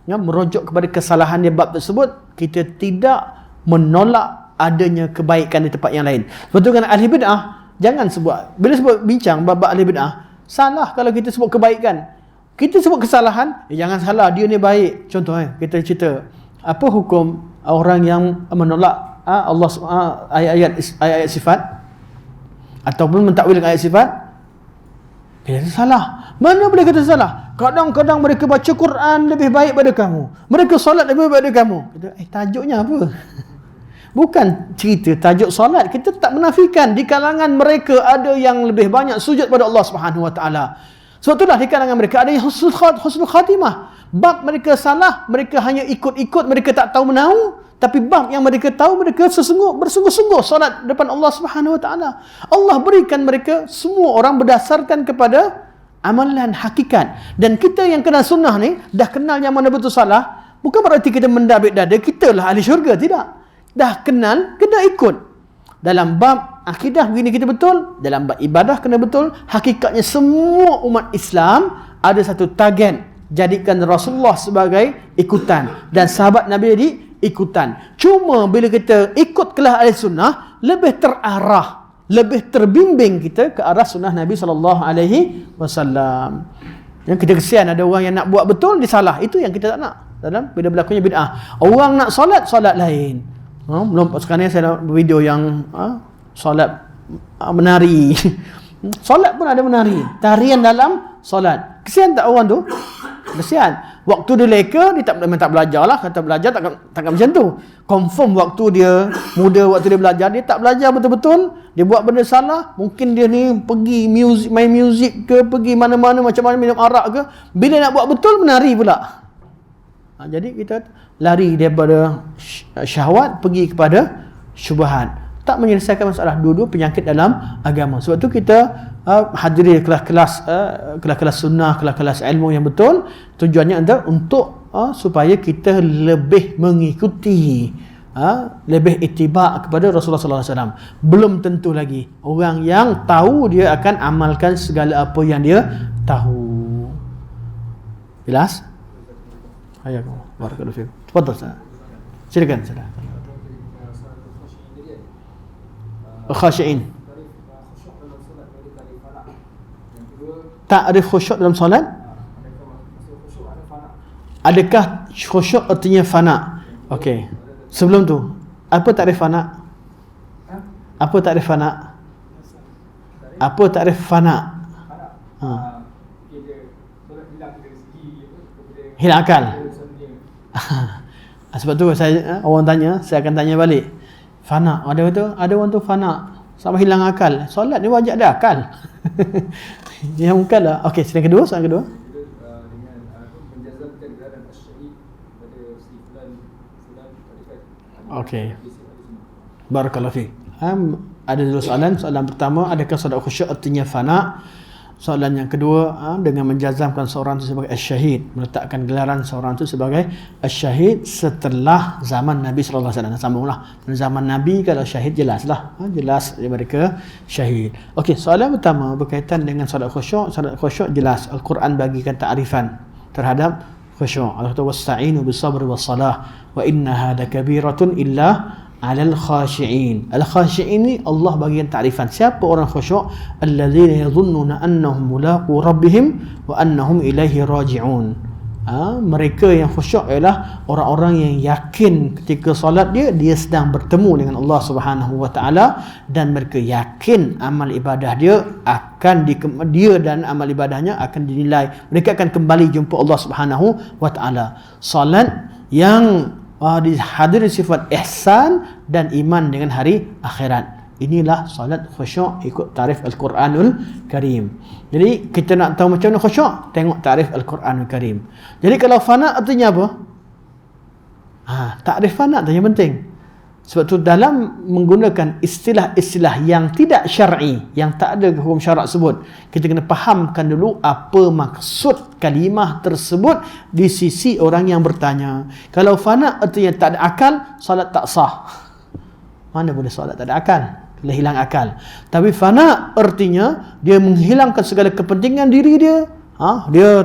merujuk kepada kesalahan dia bab tersebut, kita tidak menolak adanya kebaikan di tempat yang lain. Betul kan ahli bid'ah? Jangan sebut, bila sebut bincang bab ahli bid'ah, salah kalau kita sebut kebaikan. Kita sebut kesalahan, jangan salah, dia ni baik. Contoh kita cerita, apa hukum orang yang menolak Allah ayat-ayat sifat ataupun mentakwil ayat sifat? Dia salah. Mana boleh kata salah? Kadang-kadang mereka baca Quran lebih baik pada kamu, mereka solat lebih baik pada kamu. Kita, tajuknya apa? Bukan cerita tajuk solat. Kita tak menafikan di kalangan mereka ada yang lebih banyak sujud pada Allah Subhanahu Wa Taala. Sebab itulah di kalangan mereka ada yang husnul khatimah. Bab mereka salah, mereka hanya ikut-ikut, mereka tak tahu menahu. Tapi bab yang mereka tahu, mereka bersungguh-sungguh solat depan Allah Subhanahu Wa Taala. Allah berikan mereka semua orang berdasarkan kepada amalan hakikat. Dan kita yang kenal sunnah ni, dah kenal yang mana betul salah, bukan berarti kita mendabik dada, kita lah ahli syurga. Tidak. Dah kenal, kena ikut. Dalam bab akidah begini kita betul, dalam bab ibadah kena betul. Hakikatnya semua umat Islam ada satu target, jadikan Rasulullah sebagai ikutan dan sahabat Nabi jadi ikutan. Cuma bila kita ikut kelas ahli sunnah, lebih terarah, lebih terbimbing kita ke arah sunnah Nabi SAW. Yang kita kesian ada orang yang nak buat betul, dia salah. Itu yang kita tak nak. Dalam bila berlakunya bid'ah, orang nak solat lain. Belum sekarang ni saya ada video yang solat menari. Solat pun ada menari, tarian dalam solat. Kesian tak orang tu? Kesian. Waktu dia leka, dia tak belajar lah. Kata belajar takkan macam tu. Confirm waktu dia muda, waktu dia belajar, dia tak belajar betul-betul. Dia buat benda salah. Mungkin dia ni pergi main muzik ke, pergi mana-mana macam mana, minum arak ke. Bila nak buat betul, menari pula. Jadi kita lari daripada syahwat pergi kepada syubhat. Tak menyelesaikan masalah. Dua-dua penyakit dalam agama. Sebab tu kita hadiri kelas-kelas sunnah, kelas-kelas ilmu yang betul. Tujuannya adalah untuk supaya kita lebih mengikuti, lebih ittiba' kepada Rasulullah SAW. Belum tentu lagi orang yang tahu dia akan amalkan segala apa yang dia tahu. Jelas? Hayakum. Barakallahu fiikum. Tafadhal Ustaz. Silakan Ustaz. Khashi'in. Ta'rif khusyuk dalam solat? Adakah khusyuk artinya fana? Okey. Sebelum tu, apa ta'rif fana? Apa ta'rif fana? Apa ta'rif fana? Hilang akal. Sebab tu orang tanya, saya akan tanya balik. Fana, ada orang tu fana sampai hilang akal. Solat ni wajib ada akal. Dia bukan lah. Okey, soalan kedua. Dengan menjazamkan gelaran asy'ari pada si fulan tarikat. Okey. Barakallahu fiik. Ada dua soalan. Soalan pertama, adakah solat khusyuk artinya fana? Soalan yang kedua, dengan menjazamkan seorang itu sebagai asyhad, meletakkan gelaran seorang itu sebagai asyhad setelah zaman Nabi sallallahu alaihi wasallam. Sambunglah. Zaman Nabi kalau syahid jelaslah, jelas mereka syahid. Okey, soalan pertama berkaitan dengan solat khusyuk. Solat khusyuk jelas Al-Quran bagikan ta'rifan terhadap khusyuk. Allah kata wasta'inu bis-sabri was-salah wa innaha lakabiratun illa 'alal khashi'in. Al-khashi'in ni Allah bagikan takrifan. Siapa orang khusyuk? Alladzina yadhunnuna annahum mulaqu rabbihim wa annahum ilaihi raji'un. Mereka yang khusyuk ialah orang-orang yang yakin ketika solat dia sedang bertemu dengan Allah Subhanahu wa taala, dan mereka yakin amal ibadah dia akan dia dan amal ibadahnya akan dinilai. Mereka akan kembali jumpa Allah Subhanahu wa taala. Solat yang dihadiri sifat ihsan dan iman dengan hari akhirat. Inilah solat khusyuk ikut tarikh Al-Quranul Karim. Jadi kita nak tahu macam mana khusyuk, tengok tarikh Al-Quranul Karim. Jadi kalau fana artinya apa? Takrif fana tu yang penting. Sebab tu dalam menggunakan istilah-istilah yang tidak syar'i, yang tak ada hukum syarak sebut, kita kena fahamkan dulu apa maksud kalimah tersebut di sisi orang yang bertanya. Kalau fana artinya tak ada akal, solat tak sah. Mana boleh solat tak ada akal? Kalau hilang akal. Tapi fana artinya dia menghilangkan segala kepentingan diri dia. Dia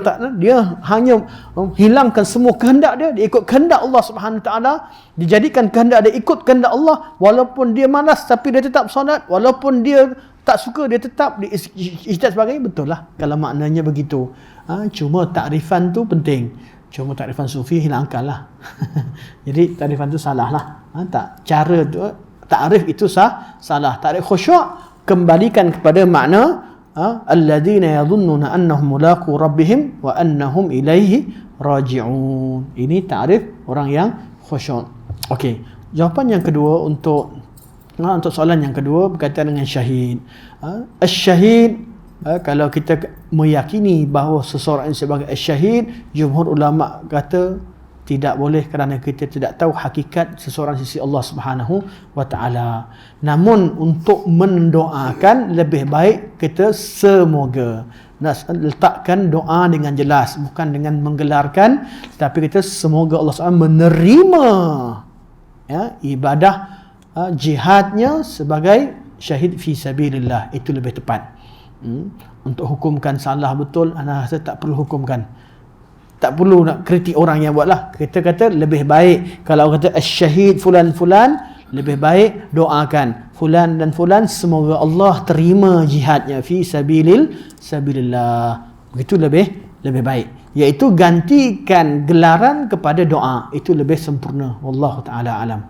hanya hilangkan semua kehendak dia ikut kehendak Allah Subhanahu Wa Taala. Dijadikan kehendak dia ikut kehendak Allah, walaupun dia malas tapi dia tetap solat, walaupun dia tak suka dia tetap ijtihad sebagainya. Betul lah kalau maknanya begitu. Cuma takrifan tu penting. Cuma takrifan sufi hilang akal lah. Jadi takrifan tu salah lah. Tak, cara tu takrif itu salah. Takrif khusyuk kembalikan kepada makna alladzina yadhunnuna annahum mulaqu rabbihim wa annahum ilaihi raji'un. Ini takrif orang yang khusyuk. Okey, Jawapan yang kedua untuk soalan yang kedua berkaitan dengan syahid. Syahid, kalau kita meyakini bahawa seseorang sebagai syahid, jumhur ulama kata tidak boleh kerana kita tidak tahu hakikat seseorang sisi Allah Subhanahu wa taala. Namun untuk mendoakan lebih baik kita semoga letakkan doa dengan jelas, bukan dengan menggelarkan, tapi kita semoga Allah SWT menerima ibadah jihadnya sebagai syahid fi sabilillah. Itu lebih tepat. Untuk hukumkan salah betul, anak rasa tak perlu hukumkan. Tak perlu nak kritik orang yang buatlah. Kita kata lebih baik kalau kata syahid fulan-fulan, lebih baik doakan fulan dan fulan semoga Allah terima jihadnya fi sabilillah. Begitu lebih baik. Iaitu gantikan gelaran kepada doa. Itu lebih sempurna. Wallahu taala alam.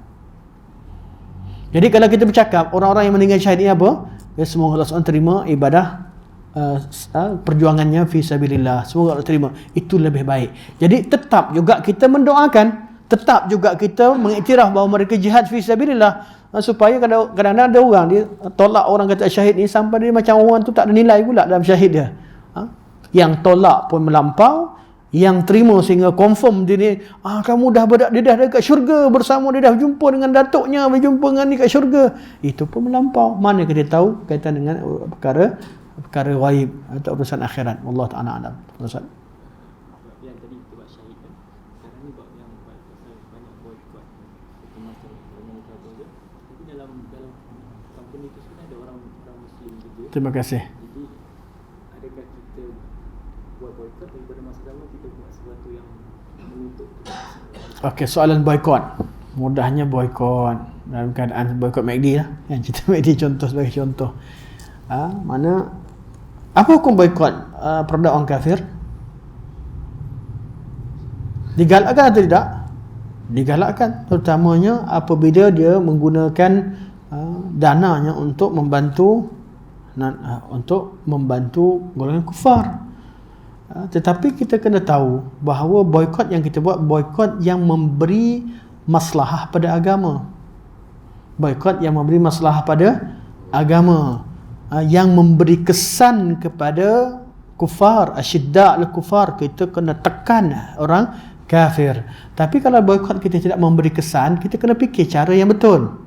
Jadi kalau kita bercakap orang-orang yang meninggal syahid ini apa? Ya, semoga Allah SWT terima ibadah perjuangannya fi sabilillah. Semoga Allah terima. Itu lebih baik. Jadi tetap juga kita mendoakan, tetap juga kita mengiktiraf bahawa mereka jihad fi sabilillah, supaya kadang-kadang ada orang dia tolak orang kata syahid ni sampai dia macam orang tu tak ada nilai pula dalam syahid dia. Yang tolak pun melampau, yang terima sehingga confirm dia ni, kamu dah dia dah dekat syurga bersama, dia dah jumpa dengan datuknya, berjumpa dengan ni kat syurga. Itu pun melampau. Mana kita tahu kaitan dengan perkara ghaib atau urusan akhirat. Allah Ta'ala alam. Ustaz. Yang tadi kita buat syahid kan. Sekarang ni buat yang banyak boykot masa dengan dia. Tapi dalam company tu sebenarnya ada orang muslim juga. Terima kasih. Jadi adakah kita buat boykot daripada masa sama kita buat sesuatu yang menuntut kita? Okey, soalan boykot. Mudahnya boykot dalam keadaan boykot MACD lah. Yang kita MACD contoh sebagai contoh. Mana apa hukum boykot produk orang kafir? Digalakkan atau tidak? Digalakkan, terutamanya apabila dia menggunakan dananya untuk membantu golongan kufar. Tetapi kita kena tahu bahawa boykot yang kita buat boykot yang memberi maslahah pada agama. Boykot yang memberi maslahah pada agama, yang memberi kesan kepada kufar, asyidda' al-kufar, kita kena tekan orang kafir. Tapi kalau boykot kita tidak memberi kesan, kita kena fikir cara yang betul.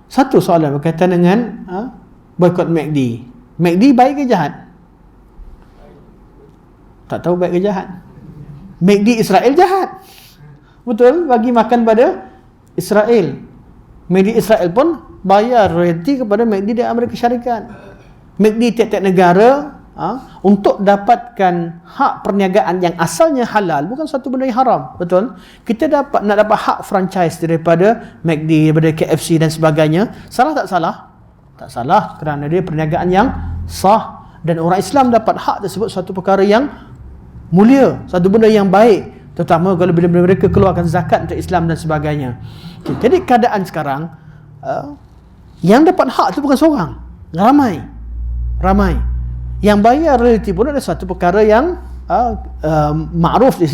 Satu soalan berkaitan dengan boykot MACD. MACD baik ke jahat? Tak tahu baik ke jahat. MACD Israel jahat. Betul, bagi makan pada Israel. MACD Israel pun bayar royalty kepada MACD di Amerika Syarikat. MACD tiap-tiap negara untuk dapatkan hak perniagaan yang asalnya halal, bukan satu benda yang haram. Betul? Kita nak dapat hak franchise daripada MACD, daripada KFC dan sebagainya. Salah tak salah? Tak salah, kerana dia perniagaan yang sah dan orang Islam dapat hak tersebut, satu perkara yang mulia, satu benda yang baik, terutama kalau bila mereka keluarkan zakat untuk Islam dan sebagainya. Jadi keadaan sekarang yang dapat hak itu bukan seorang, ramai. Yang bayar royalty pun ada satu perkara yang ma'ruf di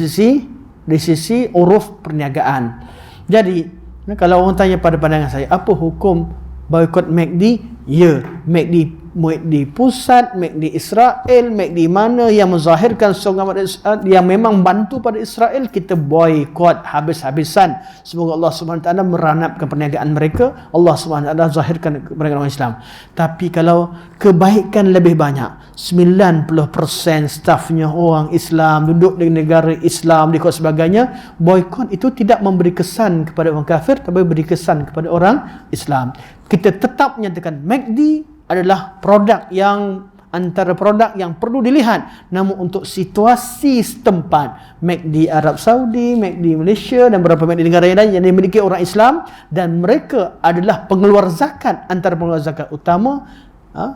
sisi uruf perniagaan. Jadi kalau orang tanya pada pandangan saya, apa hukum boykot MACD? Ya, MACD pusat, MACD Israel, MACD mana yang menzahirkan seorang yang memang bantu pada Israel, kita boykot habis-habisan. Semoga Allah SWT meranapkan perniagaan mereka, Allah SWT zahirkan perniagaan orang Islam. Tapi kalau kebaikan lebih banyak, 90% stafnya orang Islam, duduk di negara Islam, di kota sebagainya, boykot itu tidak memberi kesan kepada orang kafir, tapi beri kesan kepada orang Islam. Kita tetap menyatakan MACD adalah produk yang antara produk yang perlu dilihat, namun untuk situasi setempat, MACD Arab Saudi, MACD Malaysia dan beberapa MACD negara yang lain yang dimiliki orang Islam dan mereka adalah pengeluar zakat, antara pengeluar zakat utama,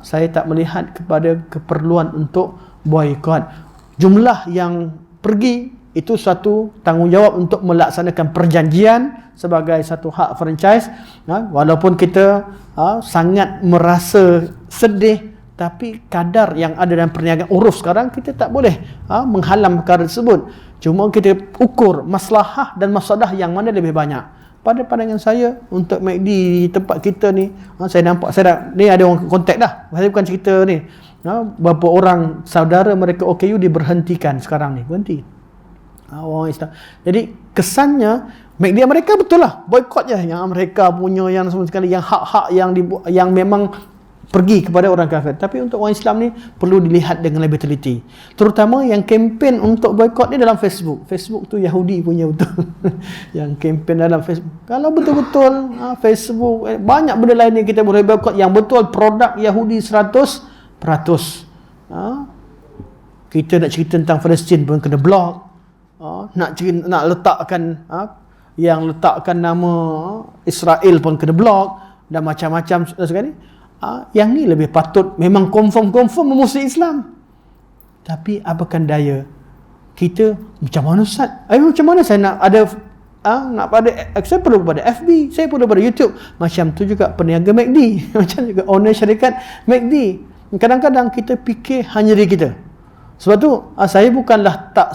saya tak melihat kepada keperluan untuk boykot. Jumlah yang pergi itu satu tanggungjawab untuk melaksanakan perjanjian sebagai satu hak franchise. Walaupun kita sangat merasa sedih, tapi kadar yang ada dalam perniagaan uruf sekarang kita tak boleh menghalang perkara tersebut. Cuma kita ukur maslahah dan mafsadah yang mana lebih banyak. pada pandangan saya untuk MACD di tempat kita ni, saya nampak, ni ada orang kontak dah, saya bukan cerita ni, berapa orang saudara mereka OKU diberhentikan sekarang ni, berhenti orang Islam. Jadi kesannya MACD mereka betul lah, boykot je yang mereka punya, yang semua sekali, yang hak-hak yang memang pergi kepada orang kafir. Tapi untuk orang Islam ni perlu dilihat dengan lebih teliti. Terutama yang kempen untuk boykot ni dalam Facebook. Facebook tu Yahudi punya betul. Yang kempen dalam Facebook. Kalau betul-betul Facebook, banyak benda lain yang kita boleh boykot yang betul produk Yahudi 100%. Kita nak cerita tentang Palestin pun kena blok. Nak letakkan yang letakkan nama Israel pun kena blok, dan macam-macam sekali. Yang ni lebih patut memang confirm memusuhi Islam. Tapi apakan daya kita, macam mana Ustaz? Macam mana saya nak ada nak pada, saya perlu pada FB, saya perlu pada YouTube. Macam tu juga peniaga MACD, macam juga owner syarikat MACD. Kadang-kadang kita fikir hanya diri kita. Sebab tu saya bukanlah tak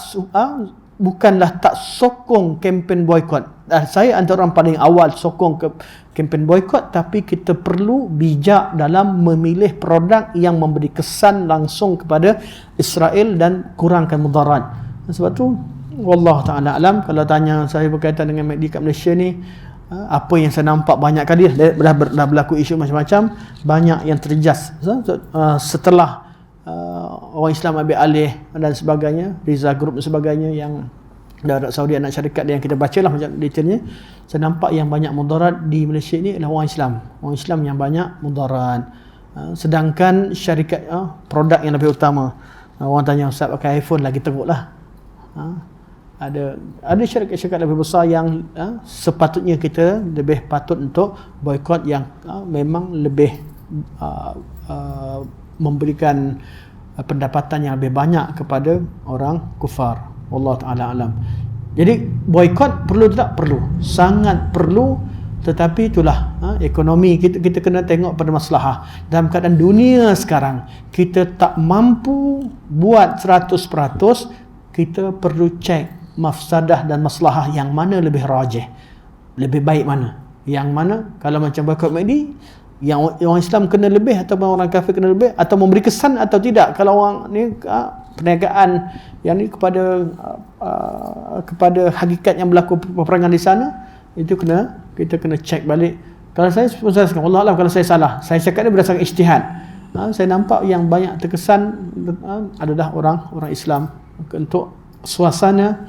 sokong kempen boykot. Saya antara orang paling awal sokong ke kempen boykot, tapi kita perlu bijak dalam memilih produk yang memberi kesan langsung kepada Israel dan kurangkan mudarat. Sebab tu wallahu taala alam, kalau tanya saya berkaitan dengan MACD kat Malaysia ni, apa yang saya nampak banyak kali dah berlaku isu macam-macam, banyak yang terjejas setelah orang Islam ambil alih dan sebagainya, Riza Group dan sebagainya, yang Arab Saudi anak syarikat yang kita baca lah macam detailnya, saya nampak yang banyak mudarat di Malaysia ni adalah orang Islam yang banyak mudarat. Sedangkan syarikat produk yang lebih utama, orang tanya Ustaz pakai iPhone lagi teruk lah. Ada syarikat-syarikat lebih besar yang sepatutnya kita lebih patut untuk boykot, yang memang lebih memberikan pendapatan yang lebih banyak kepada orang kufar. Wallahu ta'ala alam. Jadi boykot perlu tak? Perlu, sangat perlu. Tetapi itulah ekonomi kita kena tengok pada maslahah. Dalam keadaan dunia sekarang kita tak mampu buat 100%, kita perlu cek mafsadah dan maslahah yang mana lebih rajih, lebih baik mana, yang mana. Kalau macam boykot MACD, yang orang Islam kena lebih atau orang kafir kena lebih, atau memberi kesan atau tidak. Kalau orang ni perniagaan yang ni kepada hakikat yang berlaku peperangan di sana, itu kita kena cek balik. Kalau saya wallahu alam, kalau saya salah, saya cakap ni berdasarkan ijtihad. Saya nampak yang banyak terkesan adalah orang Islam, untuk suasana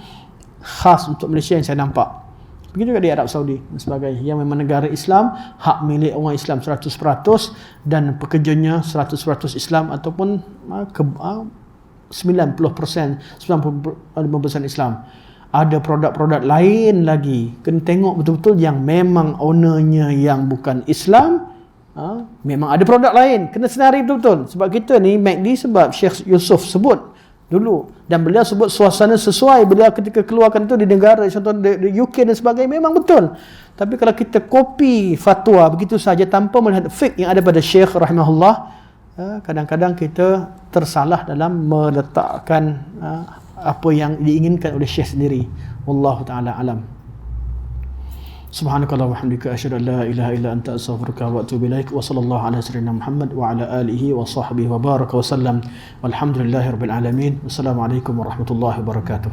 khas untuk Malaysia yang saya nampak. Begitu juga di Arab Saudi dan sebagainya, yang memang negara Islam, hak milik orang Islam 100%, dan pekerjanya 100% Islam, ataupun 90%, 95% Islam. Ada produk-produk lain lagi, kena tengok betul-betul yang memang ownernya yang bukan Islam. Memang ada produk lain, kena senari betul-betul. Sebab kita ni MACD, sebab Syekh Yusof sebut dulu, dan beliau sebut suasana sesuai beliau ketika keluarkan itu di negara contoh di UK dan sebagainya, memang betul. Tapi kalau kita copy fatwa begitu saja tanpa melihat fiqh yang ada pada Syekh rahimahullah, kadang-kadang kita tersalah dalam meletakkan apa yang diinginkan oleh Syekh sendiri. Wallahu taala alam. Subhanakallah wa hamdika asyhadu an la ilaha illa anta astaghfiruka wa atubu ilaik. Wa sallallahu ala sayyidina Muhammad wa ala alihi wa sahbihi wa baraka wa sallam. Walhamdulillahirabbil alamin. Wassalamualaikum warahmatullahi wabarakatuh.